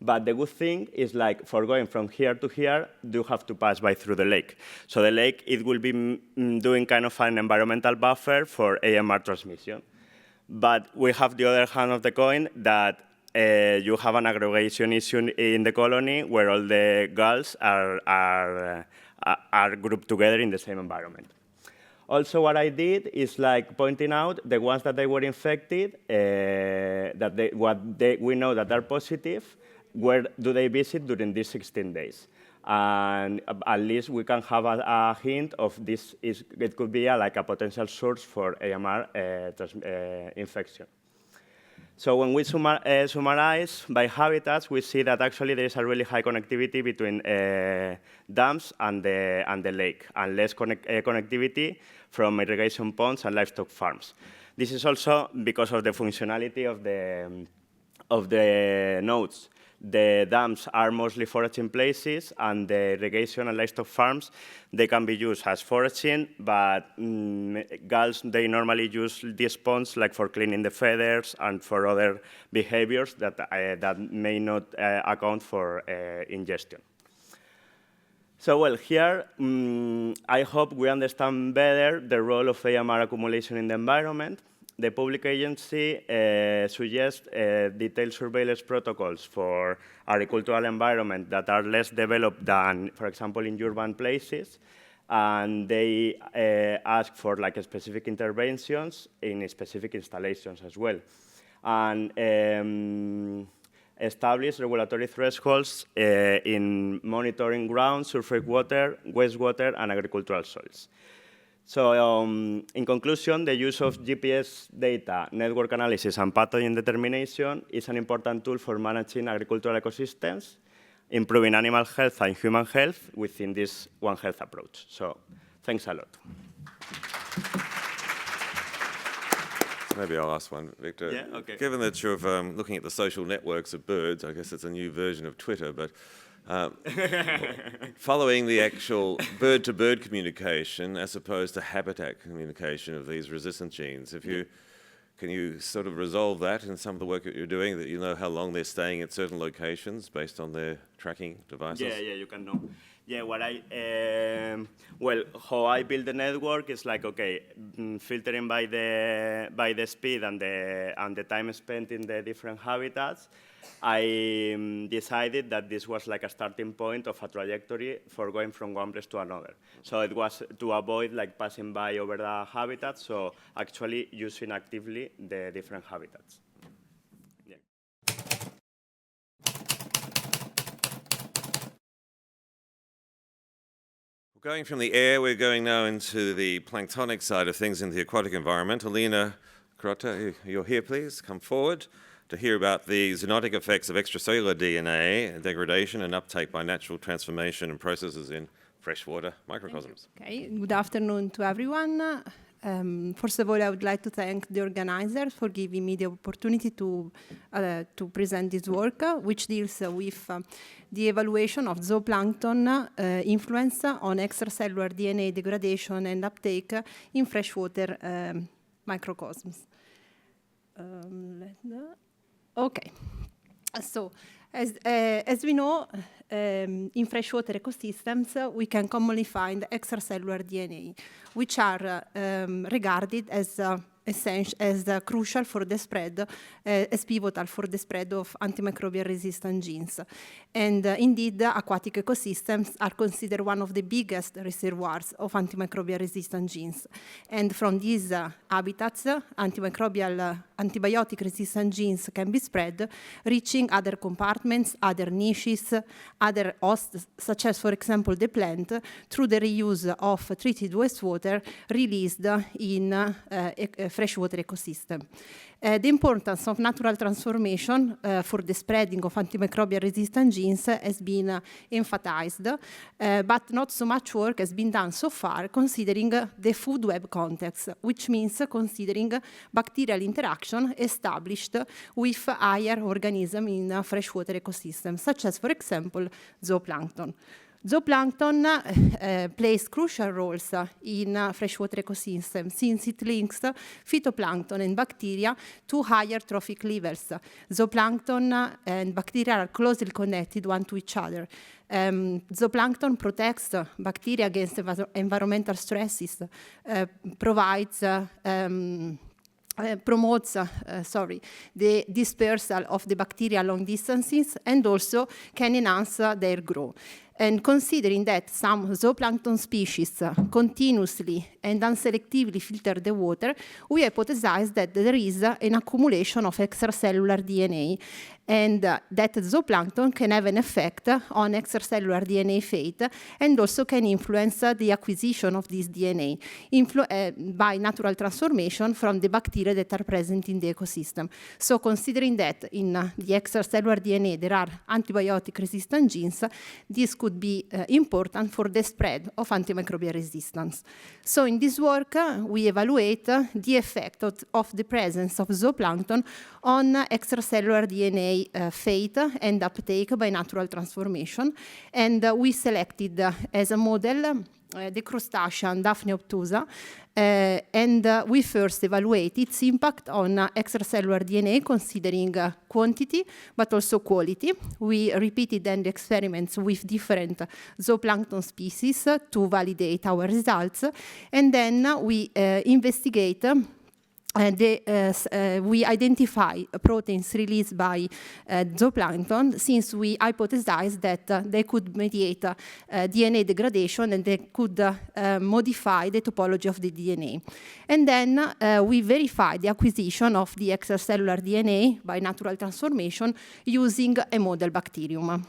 But the good thing is, like, for going from here to here, you have to pass by through the lake. So the lake, it will be doing kind of an environmental buffer for AMR transmission. But we have the other hand of the coin that you have an aggregation issue in the colony where all the gulls are grouped together in the same environment. Also, what I did is like pointing out the ones that they were infected, we know that are positive, where do they visit during these 16 days? And at least we can have a hint of this. It could be like a potential source for AMR infection. So when we summarize by habitats, we see that actually there is a really high connectivity between dams and the lake, and less connectivity from irrigation ponds and livestock farms. This is also because of the functionality of the nodes. The dams are mostly foraging places, and the irrigation and livestock farms, they can be used as foraging, but gulls, they normally use these ponds like for cleaning the feathers and for other behaviors that may not account for ingestion. So, well, here, I hope we understand better the role of AMR accumulation in the environment. The public agency suggests detailed surveillance protocols for agricultural environment that are less developed than, for example, in urban places. And they ask for like specific interventions in specific installations as well. And establish regulatory thresholds in monitoring ground, surface water, wastewater, and agricultural soils. So in conclusion, the use of GPS data, network analysis, and pathogen determination is an important tool for managing agricultural ecosystems, improving animal health and human health within this OneHealth approach. So thanks a lot. Maybe I'll ask one, Victor. Yeah, okay. Given that you're looking at the social networks of birds, I guess it's a new version of Twitter, but following the actual bird-to-bird communication as opposed to habitat communication of these resistant genes, can you sort of resolve that in some of the work that you're doing, that you know how long they're staying at certain locations based on their tracking devices? Yeah, you can know. Yeah, how I build the network is like, okay, filtering by the speed and the time spent in the different habitats. I decided that this was like a starting point of a trajectory for going from one place to another. So it was to avoid like passing by over the habitats, so actually using actively the different habitats. Yeah. Going from the air, we're going now into the planktonic side of things in the aquatic environment. Alina Crotta, you're here, please. Come forward to hear about the zoonotic effects of extracellular DNA degradation and uptake by natural transformation and processes in freshwater microcosms. Okay, good afternoon to everyone. First of all, I would like to thank the organizers for giving me the opportunity to present this work, which deals with the evaluation of zooplankton influence on extracellular DNA degradation and uptake in freshwater microcosms. Okay, so as we know, in freshwater ecosystems, we can commonly find extracellular DNA, which are regarded as crucial for the spread, as pivotal for the spread of antimicrobial resistant genes. And indeed, aquatic ecosystems are considered one of the biggest reservoirs of antimicrobial resistant genes. And from these habitats, antibiotic resistant genes can be spread, reaching other compartments, other niches, other hosts, such as, for example, the plant, through the reuse of treated wastewater released in freshwater ecosystem. The importance of natural transformation for the spreading of antimicrobial resistant genes has been emphasized, but not so much work has been done so far considering the food web context, which means considering bacterial interaction established with higher organisms in freshwater ecosystems, such as, for example, zooplankton. Zooplankton plays crucial roles in freshwater ecosystems since it links phytoplankton and bacteria to higher trophic levels. Zooplankton and bacteria are closely connected one to each other. Zooplankton protects bacteria against environmental stresses, promotes the dispersal of the bacteria long distances and also can enhance their growth. And considering that some zooplankton species continuously and unselectively filter the water, we hypothesize that there is an accumulation of extracellular DNA and that zooplankton can have an effect on extracellular DNA fate and also can influence the acquisition of this DNA by natural transformation from the bacteria that are present in the ecosystem. So considering that in the extracellular DNA there are antibiotic resistant genes, this could be important for the spread of antimicrobial resistance. So in this work, we evaluate the effect of the presence of zooplankton on extracellular DNA fate and uptake by natural transformation. And we selected as a model the crustacean Daphnia obtusa, and we first evaluate its impact on extracellular DNA, considering quantity, but also quality. We repeated then the experiments with different zooplankton species to validate our results, and then we investigate we identify proteins released by zooplankton, since we hypothesized that they could mediate DNA degradation and they could modify the topology of the DNA. And then we verify the acquisition of the extracellular DNA by natural transformation using a model bacterium.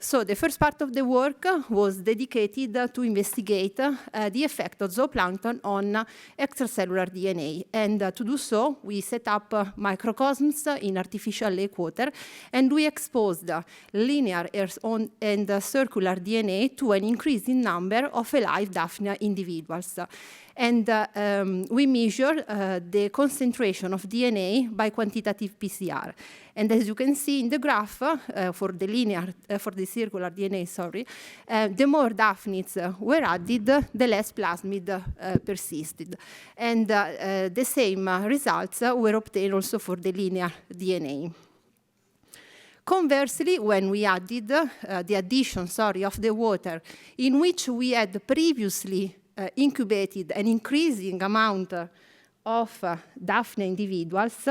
So the first part of the work was dedicated to investigate the effect of zooplankton on extracellular DNA. And to do so, we set up microcosms in artificial lake water, and we exposed linear and circular DNA to an increasing number of alive Daphnia individuals. And we measure the concentration of DNA by quantitative PCR. And as you can see in the graph, for the circular DNA, the more Daphnids were added, the less plasmid persisted. And the same results were obtained also for the linear DNA. Conversely, when we added the addition of the water, in which we had previously incubated an increasing amount of Daphnia individuals,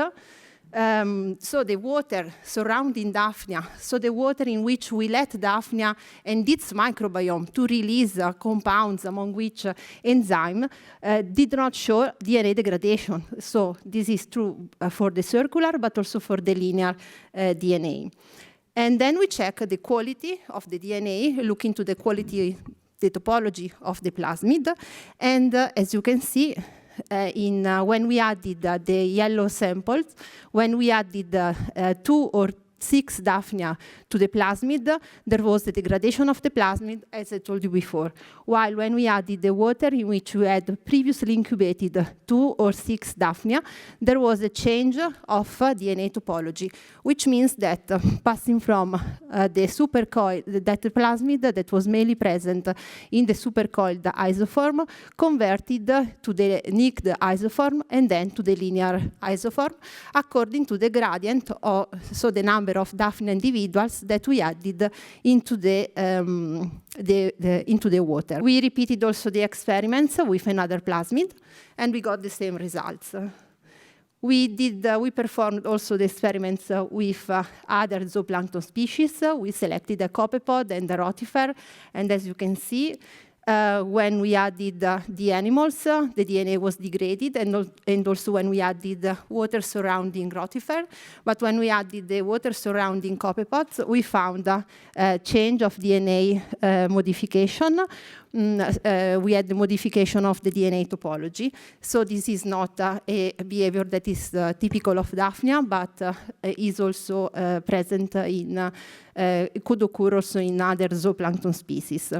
so the water surrounding Daphnia, so the water in which we let Daphnia and its microbiome to release compounds, among which enzyme, did not show DNA degradation. So this is true for the circular, but also for the linear DNA. And then we check the quality of the DNA, look into the quality, the topology of the plasmid, and as you can see, when we added the yellow samples, when we added 2 or 6 Daphnia to the plasmid, there was the degradation of the plasmid, as I told you before. While when we added the water in which we had previously incubated 2 or 6 Daphnia, there was a change of DNA topology, which means that passing from the supercoiled, that plasmid that was mainly present in the supercoiled isoform, converted to the nicked isoform and then to the linear isoform, according to the gradient, so the number of Daphnia individuals that we added into the water. We repeated also the experiments with another plasmid, and we got the same results. We performed also the experiments with other zooplankton species. We selected a copepod and a rotifer, and as you can see, when we added the animals, the DNA was degraded, and also when we added water surrounding rotifer. But when we added the water surrounding copepods, we found a change of DNA modification. We had the modification of the DNA topology. So this is not a behavior that is typical of Daphnia, but is also present in, could occur also in other zooplankton species.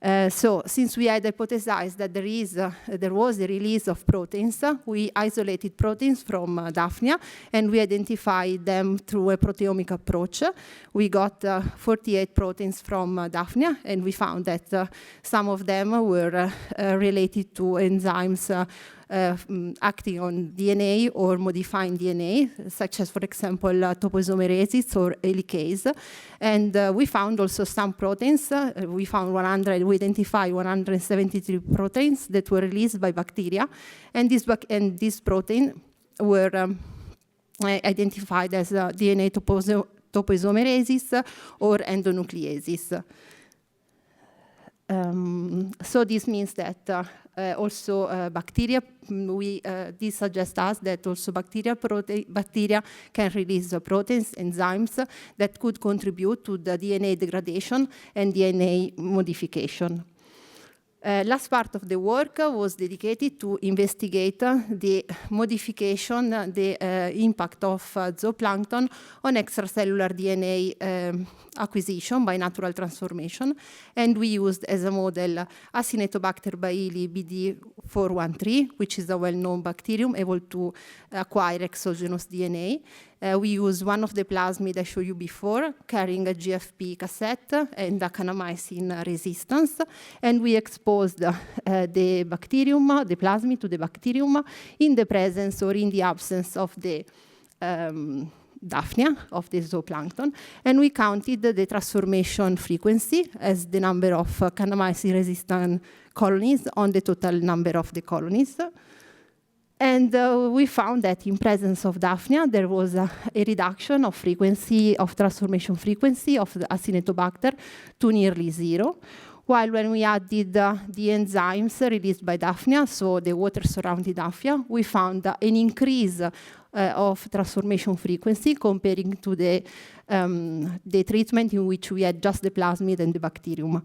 So since we had hypothesized that there was a release of proteins, we isolated proteins from Daphnia, and we identified them through a proteomic approach. We got 48 proteins from Daphnia, and we found that some of them were related to enzymes acting on DNA or modifying DNA, such as, for example, topoisomeresis or helicase. And we found also some proteins. We identified 173 proteins that were released by bacteria, and these proteins were identified as DNA topoisomerases or endonucleases. So this means that also bacteria, this suggests us that also bacteria can release proteins, enzymes that could contribute to the DNA degradation and DNA modification. Last part of the work was dedicated to investigate the modification, the impact of zooplankton on extracellular DNA acquisition by natural transformation. And we used as a model Acinetobacter bailey BD413, which is a well-known bacterium able to acquire exogenous DNA. We use one of the plasmid I showed you before, carrying a GFP cassette and a kanamycin resistance, and we exposed the bacterium, the plasmid, to the bacterium in the presence or in the absence of the Daphnia, of the zooplankton, and we counted the transformation frequency as the number of kanamycin-resistant colonies on the total number of the colonies. And we found that in presence of Daphnia, there was a reduction of frequency, of transformation frequency of the Acinetobacter to nearly zero. While when we added the enzymes released by Daphnia, so the water surrounding Daphnia, we found an increase of transformation frequency comparing to the treatment in which we had just the plasmid and the bacterium.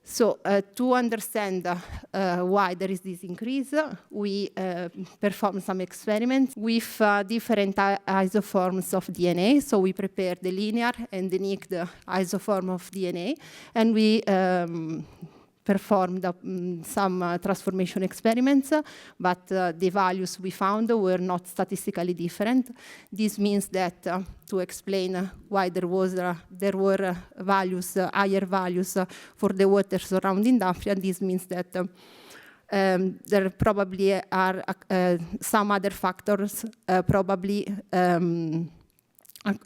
So to understand why there is this increase, we performed some experiments with different isoforms of DNA. So we prepared the linear and the nicked isoform of DNA, and we performed some transformation experiments, but the values we found were not statistically different. This means that to explain why there were values, higher values for the water surrounding Daphnia, this means that there probably are some other factors probably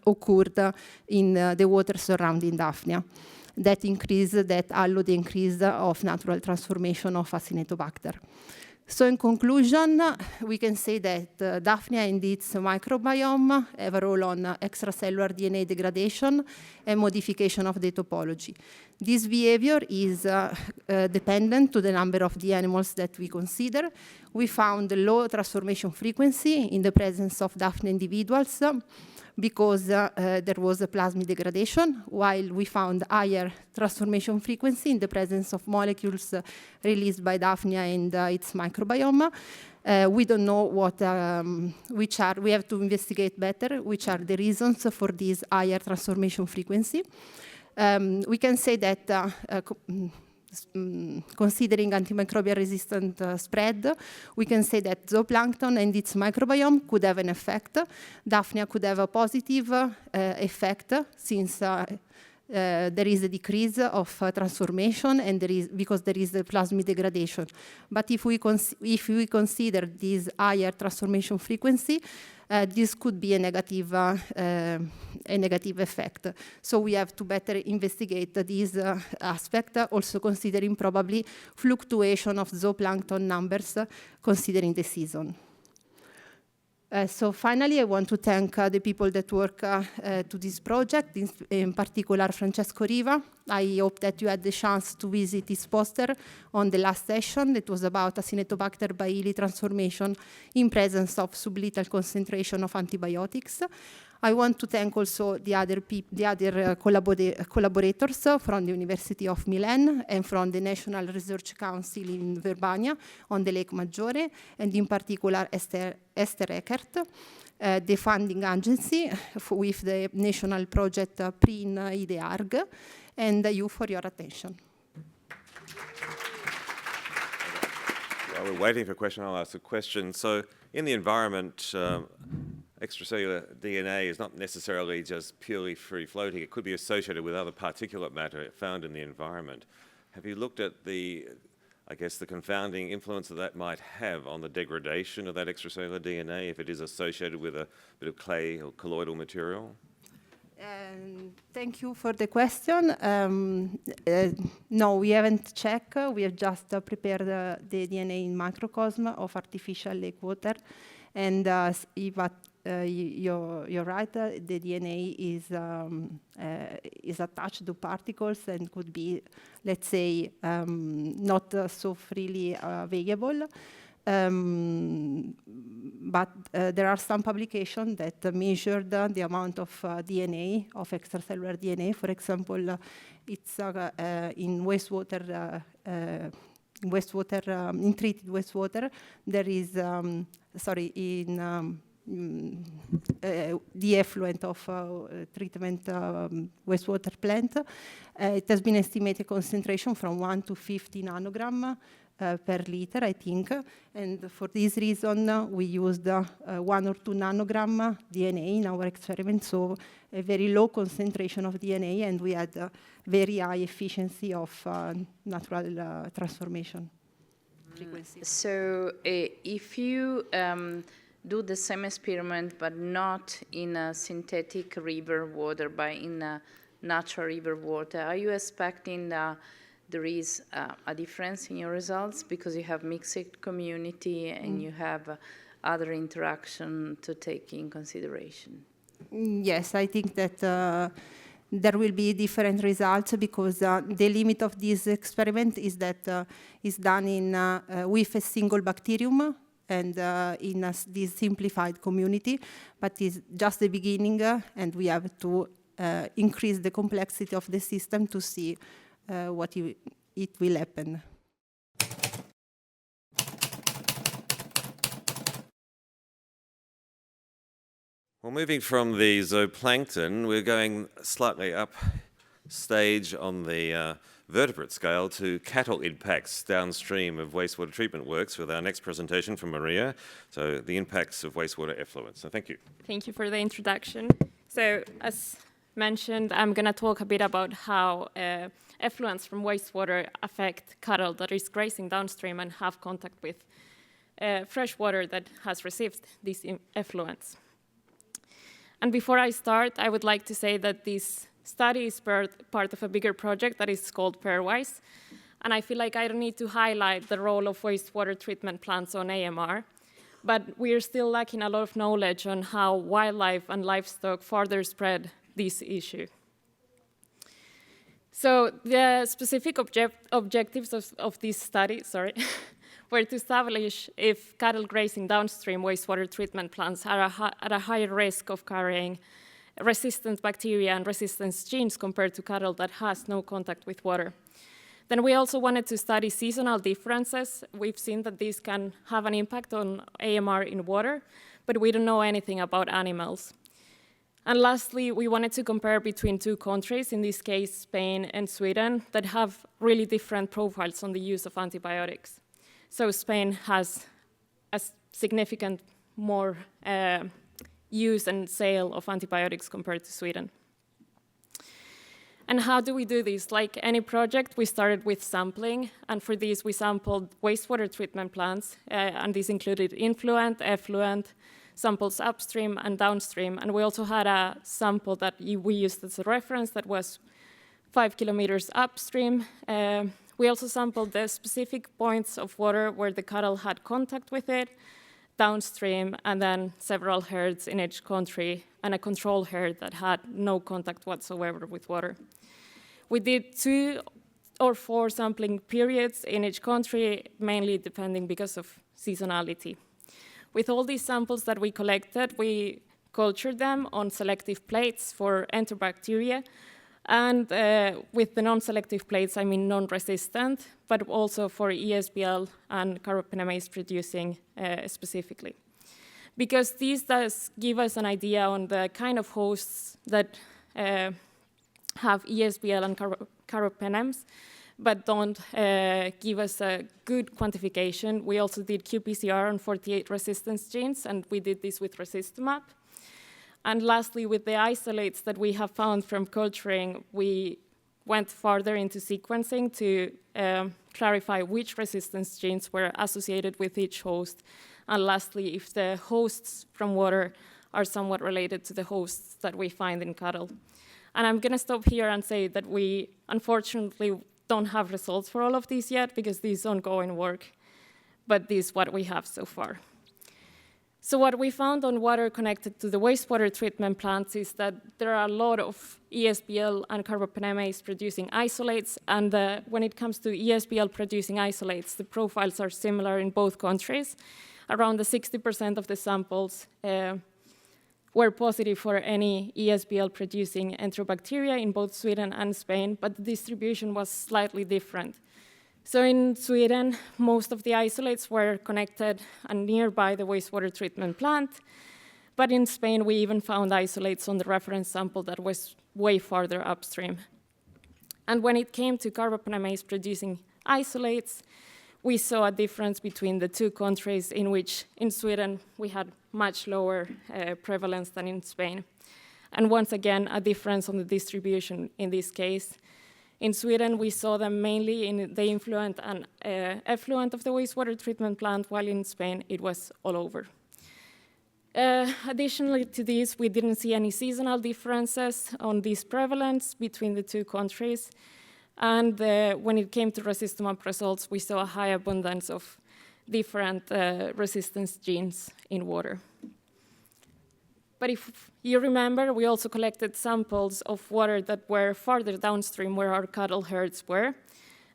occurred in the water surrounding Daphnia that allow the increase of natural transformation of Acinetobacter. So in conclusion, we can say that Daphnia and its microbiome have a role on extracellular DNA degradation and modification of the topology. This behavior is dependent to the number of the animals that we consider. We found low transformation frequency in the presence of Daphnia individuals because there was a plasmid degradation, while we found higher transformation frequency in the presence of molecules released by Daphnia and its microbiome. We don't know we have to investigate better which are the reasons for this higher transformation frequency. We can say that considering antimicrobial resistant spread, we can say that zooplankton and its microbiome could have an effect. Daphnia could have a positive effect since there is a decrease of transformation and because there is a plasmid degradation. But if we consider this higher transformation frequency, this could be a negative effect. So we have to better investigate this aspect, also considering probably fluctuation of zooplankton numbers, considering the season. So finally, I want to thank the people that work to this project, in particular Francesco Riva. I hope that you had the chance to visit his poster on the last session. It was about Acinetobacter bailey transformation in presence of sublethal concentration of antibiotics. I want to thank also the other collaborators from the University of Milan and from the National Research Council in Verbania on the Lake Maggiore, and in particular Esther Eckert, the funding agency with the national project PRIN IDEARG, and you for your attention. While we're waiting for a question, I'll ask a question. So in the environment, extracellular DNA is not necessarily just purely free-floating. It could be associated with other particulate matter found in the environment. Have you looked at the, I guess, the confounding influence that might have on the degradation of that extracellular DNA if it is associated with a bit of clay or colloidal material? Thank you for the question. No, we haven't checked. We have just prepared the DNA in microcosm of artificial lake water. And you're right, the DNA is attached to particles and could be, let's say, not so freely available. But there are some publications that measured the amount of DNA, of extracellular DNA. For example, it's in wastewater, in treated wastewater, there is, the effluent of treatment wastewater plant. It has been estimated concentration from 1 to 50 nanogram per liter, I think. And for this reason, we used 1 or 2 nanogram DNA in our experiment, so a very low concentration of DNA, and we had very high efficiency of natural transformation frequency. So if you do the same experiment, but not in a synthetic river water, but in a natural river water, are you expecting there is a difference in your results because you have mixed community and you have other interaction to take in consideration? Yes, I think that there will be different results because the limit of this experiment is that it's done in with a single bacterium and in this simplified community, but it's just the beginning and we have to increase the complexity of the system to see what it will happen. Well, moving from the zooplankton, we're going slightly up stage on the vertebrate scale to cattle impacts downstream of wastewater treatment works with our next presentation from Maria, so the impacts of wastewater effluent. So thank you. Thank you for the introduction. So as mentioned, I'm going to talk a bit about how effluents from wastewater affect cattle that is grazing downstream and have contact with fresh water that has received these effluents. And before I start, I would like to say that this study is part of a bigger project that is called Pairwise. And I feel like I don't need to highlight the role of wastewater treatment plants on AMR, but we are still lacking a lot of knowledge on how wildlife and livestock further spread this issue. So the specific objectives of this study, were to establish if cattle grazing downstream wastewater treatment plants are at a higher risk of carrying resistant bacteria and resistance genes compared to cattle that has no contact with water. Then we also wanted to study seasonal differences. We've seen that these can have an impact on AMR in water, but we don't know anything about animals. And lastly, we wanted to compare between two countries, in this case Spain and Sweden, that have really different profiles on the use of antibiotics. So Spain has a significant more use and sale of antibiotics compared to Sweden. And how do we do this? Like any project, we started with sampling, and for this we sampled wastewater treatment plants, and this included influent, effluent, samples upstream and downstream, and we also had a sample that we used as a reference that was 5 kilometers upstream. We also sampled the specific points of water where the cattle had contact with it, downstream, and then several herds in each country, and a control herd that had no contact whatsoever with water. We did 2 or 4 sampling periods in each country, mainly depending because of seasonality. With all these samples that we collected, we cultured them on selective plates for enterobacteria, and with the non-selective plates, I mean non-resistant, but also for ESBL and carbapenems producing specifically. Because these does give us an idea on the kind of hosts that have ESBL and carbapenems, but don't give us a good quantification. We also did qPCR on 48 resistance genes, and we did this with resistimab. And lastly, with the isolates that we have found from culturing, we went further into sequencing to clarify which resistance genes were associated with each host, and lastly, if the hosts from water are somewhat related to the hosts that we find in cattle. And I'm going to stop here and say that we, unfortunately, don't have results for all of these yet because this is ongoing work, but this is what we have so far. So what we found on water connected to the wastewater treatment plants is that there are a lot of ESBL and carbapenems producing isolates, and when it comes to ESBL producing isolates, the profiles are similar in both countries. Around the 60% of the samples were positive for any ESBL producing enterobacteria in both Sweden and Spain, but the distribution was slightly different. So in Sweden, most of the isolates were connected and nearby the wastewater treatment plant, but in Spain we even found isolates on the reference sample that was way farther upstream. And when it came to carbapenems producing isolates, we saw a difference between the two countries in which in Sweden we had much lower prevalence than in Spain. And once again, a difference on the distribution in this case. In Sweden, we saw them mainly in the influent and effluent of the wastewater treatment plant, while in Spain, it was all over. Additionally to this, we didn't see any seasonal differences on this prevalence between the two countries. And when it came to resistimab results, we saw a high abundance of different resistance genes in water. But if you remember, we also collected samples of water that were farther downstream where our cattle herds were.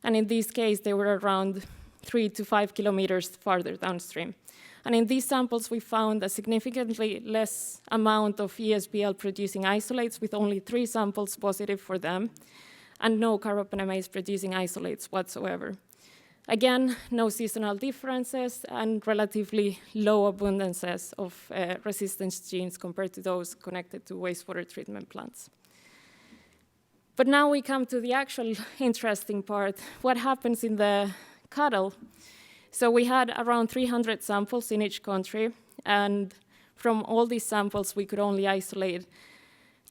And in this case, they were around 3 to 5 kilometers farther downstream. And in these samples, we found a significantly less amount of ESBL producing isolates with only 3 samples positive for them, and no carbapenems producing isolates whatsoever. Again, no seasonal differences and relatively low abundances of resistance genes compared to those connected to wastewater treatment plants. But now we come to the actual interesting part, what happens in the cattle. So we had around 300 samples in each country, and from all these samples, we could only isolate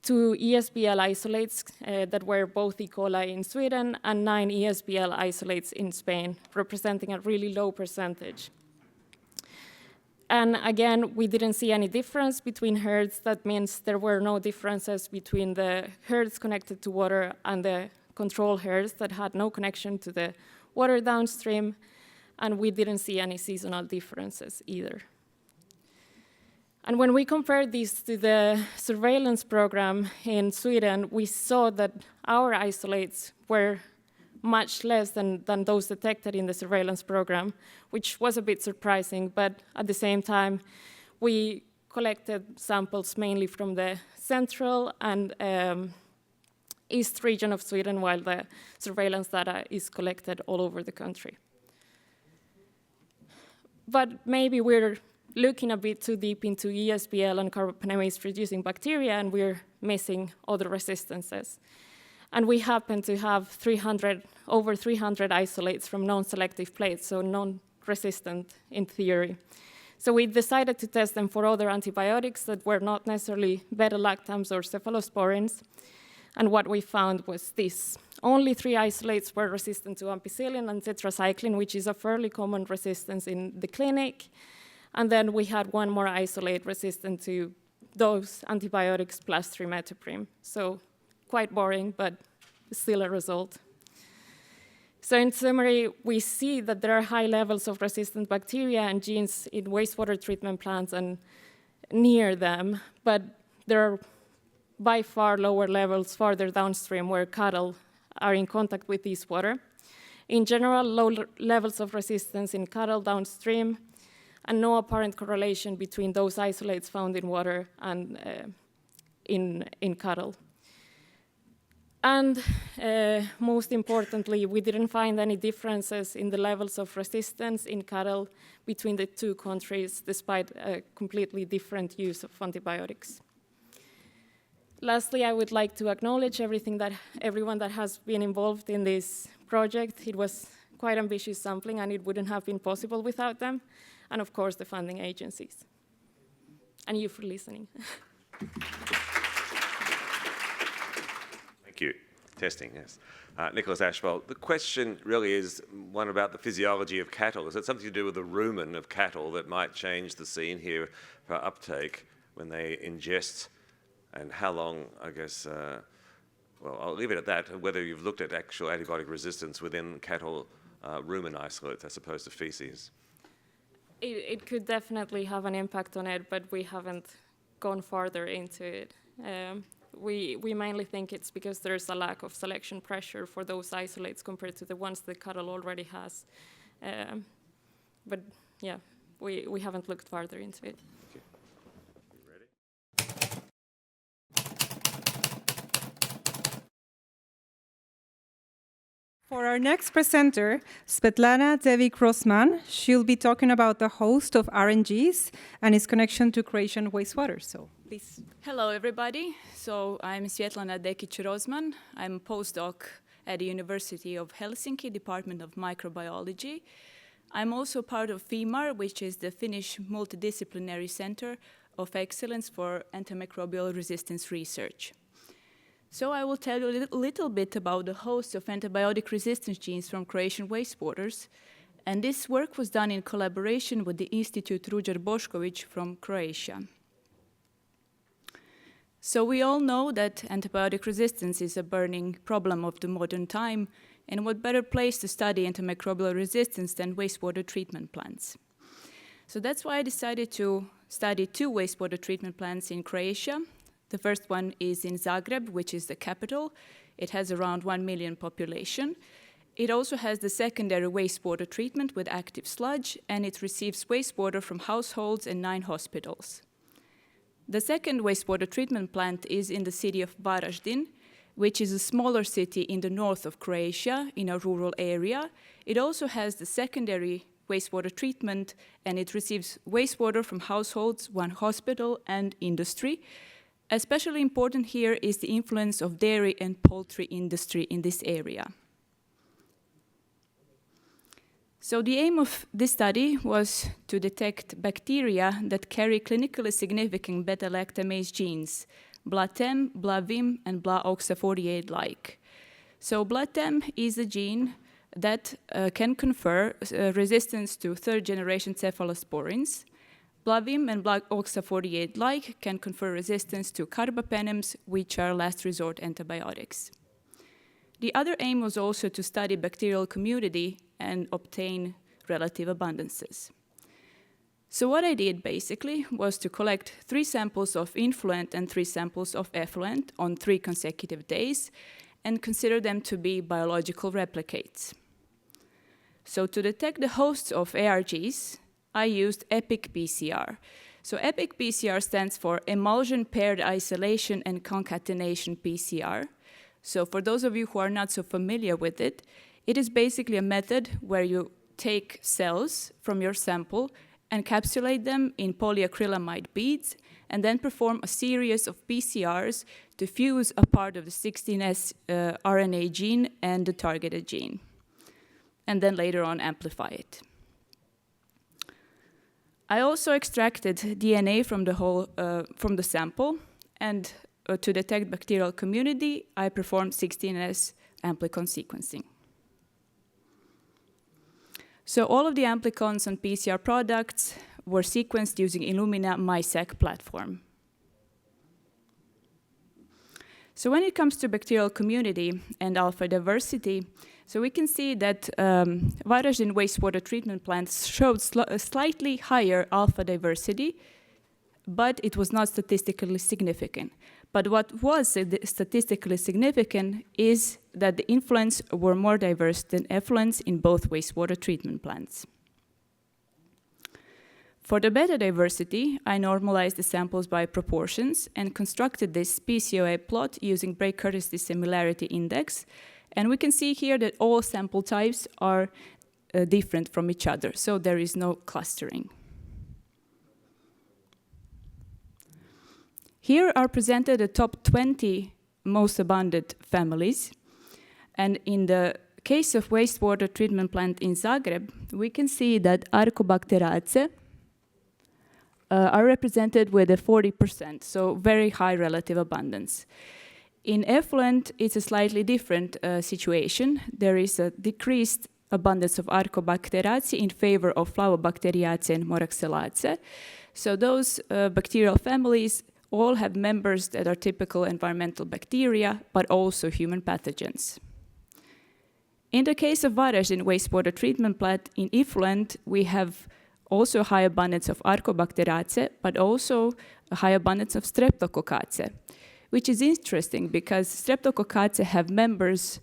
2 ESBL isolates that were both Ecoli in Sweden and 9 ESBL isolates in Spain, representing a really low percentage. And again, we didn't see any difference between herds. That means there were no differences between the herds connected to water and the control herds that had no connection to the water downstream. And we didn't see any seasonal differences either. And when we compared this to the surveillance program in Sweden, we saw that our isolates were much less than those detected in the surveillance program, which was a bit surprising, but at the same time, we collected samples mainly from the central and east region of Sweden, while the surveillance data is collected all over the country. But maybe we're looking a bit too deep into ESBL and carbapenems producing bacteria, and we're missing other resistances. And we happen to have over 300 isolates from non-selective plates, so non-resistant in theory. So we decided to test them for other antibiotics that were not necessarily beta-lactams or cephalosporins. And what we found was this. Only 3 isolates were resistant to ampicillin and tetracycline, which is a fairly common resistance in the clinic. And then we had 1 more isolate resistant to those antibiotics plus trimethoprim. So quite boring, but still a result. So in summary, we see that there are high levels of resistant bacteria and genes in wastewater treatment plants and near them, but there are by far lower levels farther downstream where cattle are in contact with this water. In general, low levels of resistance in cattle downstream, and no apparent correlation between those isolates found in water and in cattle. And most importantly, we didn't find any differences in the levels of resistance in cattle between the two countries, despite a completely different use of antibiotics. Lastly, I would like to acknowledge everyone that has been involved in this project. It was quite ambitious sampling, and it wouldn't have been possible without them. And of course, the funding agencies. And you for listening. Thank you. Testing, yes. Nicholas Ashbolt, the question really is one about the physiology of cattle. Is it something to do with the rumen of cattle that might change the scene here for uptake when they ingest, and how long, I guess, well, I'll leave it at that, whether you've looked at actual antibiotic resistance within cattle rumen isolates as opposed to feces? It could definitely have an impact on it, but we haven't gone farther into it. We mainly think it's because there's a lack of selection pressure for those isolates compared to the ones the cattle already has. But yeah, we haven't looked farther into it. Okay. You ready? For our next presenter, Svetlana Devi-Grossman, she'll be talking about the host of RNGs and its connection to Croatian wastewater. So, please. Hello, everybody. So, I'm Svetlana Dekić-Rozman. I'm a postdoc at the University of Helsinki, Department of Microbiology. I'm also part of FIMAR, which is the Finnish Multidisciplinary Center of Excellence for Antimicrobial Resistance Research. So I will tell you a little bit about the host of antibiotic resistance genes from Croatian wastewaters. And this work was done in collaboration with the Institute Ruđer Bošković from Croatia. So we all know that antibiotic resistance is a burning problem of the modern time, and what better place to study antimicrobial resistance than wastewater treatment plants. So that's why I decided to study 2 wastewater treatment plants in Croatia. The first one is in Zagreb, which is the capital. It has around 1 million population. It also has the secondary wastewater treatment with active sludge, and it receives wastewater from households and 9 hospitals. The second wastewater treatment plant is in the city of Varaždin, which is a smaller city in the north of Croatia, in a rural area. It also has the secondary wastewater treatment, and it receives wastewater from households, 1 hospital, and industry. Especially important here is the influence of dairy and poultry industry in this area. So the aim of this study was to detect bacteria that carry clinically significant beta-lactamase genes, BLA-TEM, BLA-VIM, and BLA-OXA48-like. So BLA-TEM is a gene that can confer resistance to third-generation cephalosporins. BLA-VIM and BLA-OXA48-like can confer resistance to carbapenems, which are last resort antibiotics. The other aim was also to study bacterial community and obtain relative abundances. So what I did basically was to collect 3 samples of influent and 3 samples of effluent on 3 consecutive days and consider them to be biological replicates. So to detect the hosts of ARGs, I used EPIC PCR. So EPIC PCR stands for Emulsion Paired Isolation and Concatenation PCR. So for those of you who are not so familiar with it, it is basically a method where you take cells from your sample, encapsulate them in polyacrylamide beads, and then perform a series of PCRs to fuse a part of the 16S RNA gene and the targeted gene, and then later on amplify it. I also extracted DNA from the sample, and to detect bacterial community, I performed 16S amplicon sequencing. So all of the amplicons on PCR products were sequenced using Illumina MySeq platform. So when it comes to bacterial community and alpha diversity, so we can see that Varaždin wastewater treatment plants showed slightly higher alpha diversity, but it was not statistically significant. But what was statistically significant is that the influents were more diverse than effluents in both wastewater treatment plants. For the beta diversity, I normalized the samples by proportions and constructed this PCOA plot using Bray-Curtis dissimilarity index. And we can see here that all sample types are different from each other, so there is no clustering. Here are presented the top 20 most abundant families. And in the case of wastewater treatment plant in Zagreb, we can see that Arcobacteriaceae are represented with a 40%, so very high relative abundance. In effluent, it's a slightly different situation. There is a decreased abundance of Arcobacteriaceae in favor of Flavobacteriaceae and Moraxellaceae. So those bacterial families all have members that are typical environmental bacteria, but also human pathogens. In the case of Vareš in wastewater treatment plant in effluent, we have also high abundance of Arcobacteriaceae, but also a high abundance of Streptococcaceae, which is interesting because Streptococcaceae have members,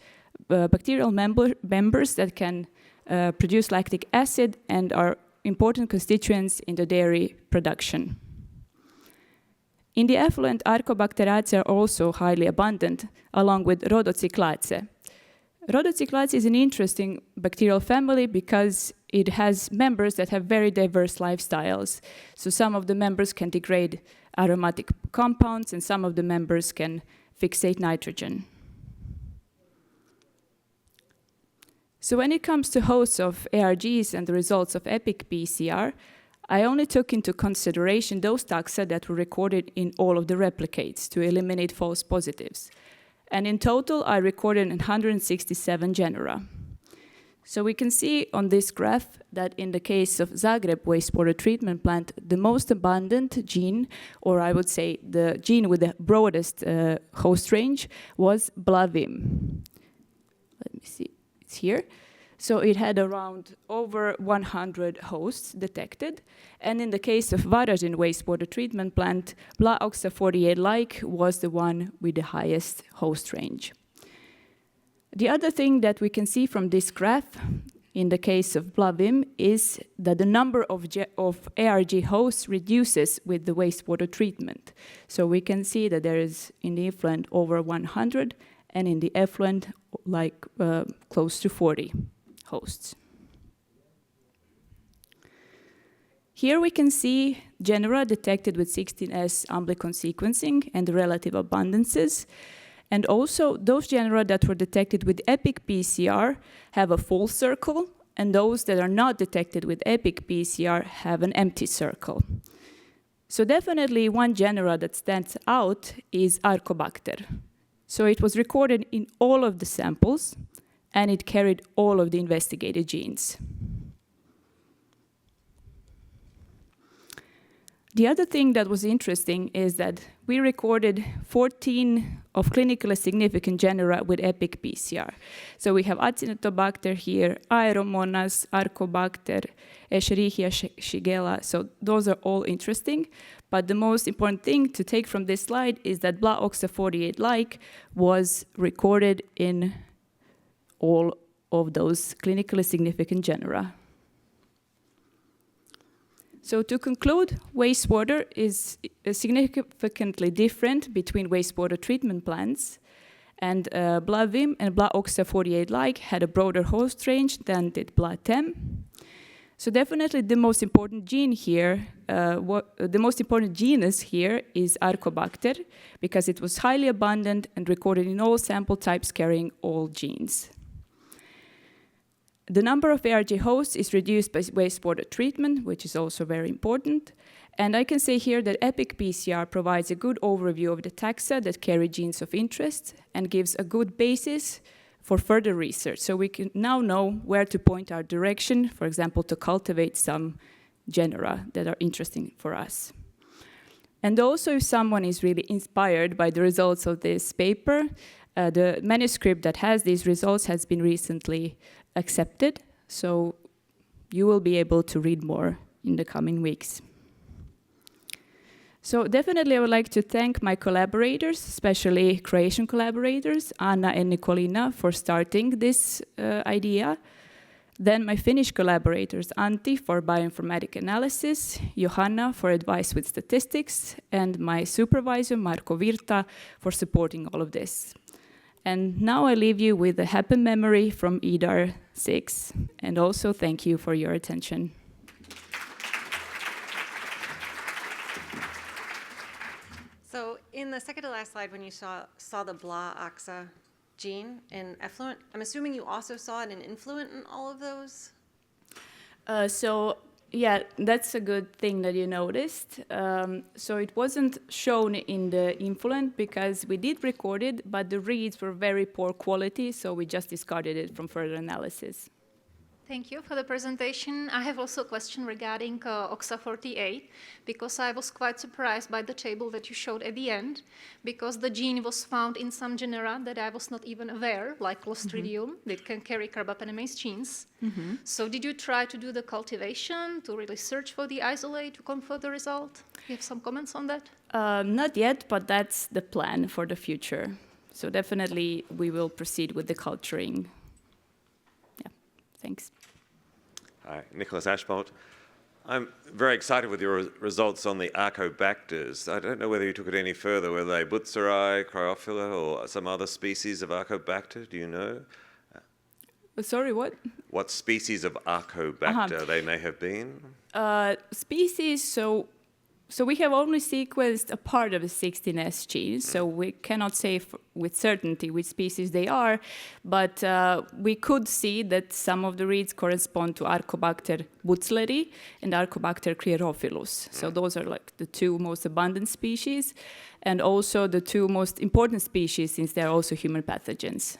bacterial members that can produce lactic acid and are important constituents in the dairy production. In the effluent, Arcobacteriaceae are also highly abundant, along with Rhodocyclaceae. Rhodocyclaceae is an interesting bacterial family because it has members that have very diverse lifestyles. So some of the members can degrade aromatic compounds, and some of the members can fixate nitrogen. So when it comes to hosts of ARGs and the results of EPIC PCR, I only took into consideration those taxa that were recorded in all of the replicates to eliminate false positives. And in total, I recorded 167 genera. So we can see on this graph that in the case of Zagreb wastewater treatment plant, the most abundant gene, or I would say the gene with the broadest host range, was BLAVIM. Let me see, it's here. So it had around over 100 hosts detected. And in the case of Vareš in wastewater treatment plant, BLA-OXA48-like was the one with the highest host range. The other thing that we can see from this graph in the case of BLAVIM is that the number of ARG hosts reduces with the wastewater treatment. So we can see that there is in the effluent over 100 and in the effluent like close to 40 hosts. Here we can see genera detected with 16S Amplicon sequencing and the relative abundances. And also those genera that were detected with EPIC PCR have a full circle, and those that are not detected with EPIC PCR have an empty circle. So definitely one genera that stands out is Arcobacter. So it was recorded in all of the samples, and it carried all of the investigated genes. The other thing that was interesting is that we recorded 14 of clinically significant genera with EPIC PCR. So we have Acinetobacter here, Aeromonas, Arcobacter, Escherichia, Shigella. So those are all interesting. But the most important thing to take from this slide is that BLA-OXA48-like was recorded in all of those clinically significant genera. So to conclude, wastewater is significantly different between wastewater treatment plants, and BLAVIM and BLA-OXA48-like had a broader host range than did BLA-TEM. So definitely the most important gene here, the most important genus here is Arcobacter, because it was highly abundant and recorded in all sample types carrying all genes. The number of ARG hosts is reduced by wastewater treatment, which is also very important. And I can say here that EPIC PCR provides a good overview of the taxa that carry genes of interest and gives a good basis for further research. So we can now know where to point our direction, for example, to cultivate some genera that are interesting for us. And also, if someone is really inspired by the results of this paper, the manuscript that has these results has been recently accepted, so you will be able to read more in the coming weeks. So definitely I would like to thank my collaborators, especially Croatian collaborators, Anna and Nikolina, for starting this idea. Then my Finnish collaborators, Antti for bioinformatic analysis, Johanna for advice with statistics, and my supervisor, Marko Virta, for supporting all of this. And now I leave you with a happy memory from EDAR6. And also thank you for your attention. So in the second to last slide, when you saw the BLA-OXA gene in effluent. I'm assuming you also saw it in influent in all of those? Yeah, that's a good thing that you noticed. So it wasn't shown in the influent because we did record it, but the reads were very poor quality, so we just discarded it from further analysis. Thank you for the presentation. I have also a question regarding OXA48, because I was quite surprised by the table that you showed at the end, because the gene was found in some genera that I was not even aware, like Clostridium, that can carry carbapenems genes. So did you try to do the cultivation to really search for the isolate to confirm the result? You have some comments on that? Not yet, but that's the plan for the future. So definitely we will proceed with the culturing. Yeah, thanks. Hi, Nicholas Ashbolt. I'm very excited with your results on the Arcobacters. I don't know whether you took it any further. Were they Butzeri, Cryophila, or some other species of Arcobacter? Do you know? Sorry, what? What species of Arcobacter they may have been? Species, so we have only sequenced a part of the 16S gene, so we cannot say with certainty which species they are, but we could see that some of the reads correspond to Arcobacter butzleri and Arcobacter cryophilus. So those are like the two most abundant species, and also the two most important species since they're also human pathogens.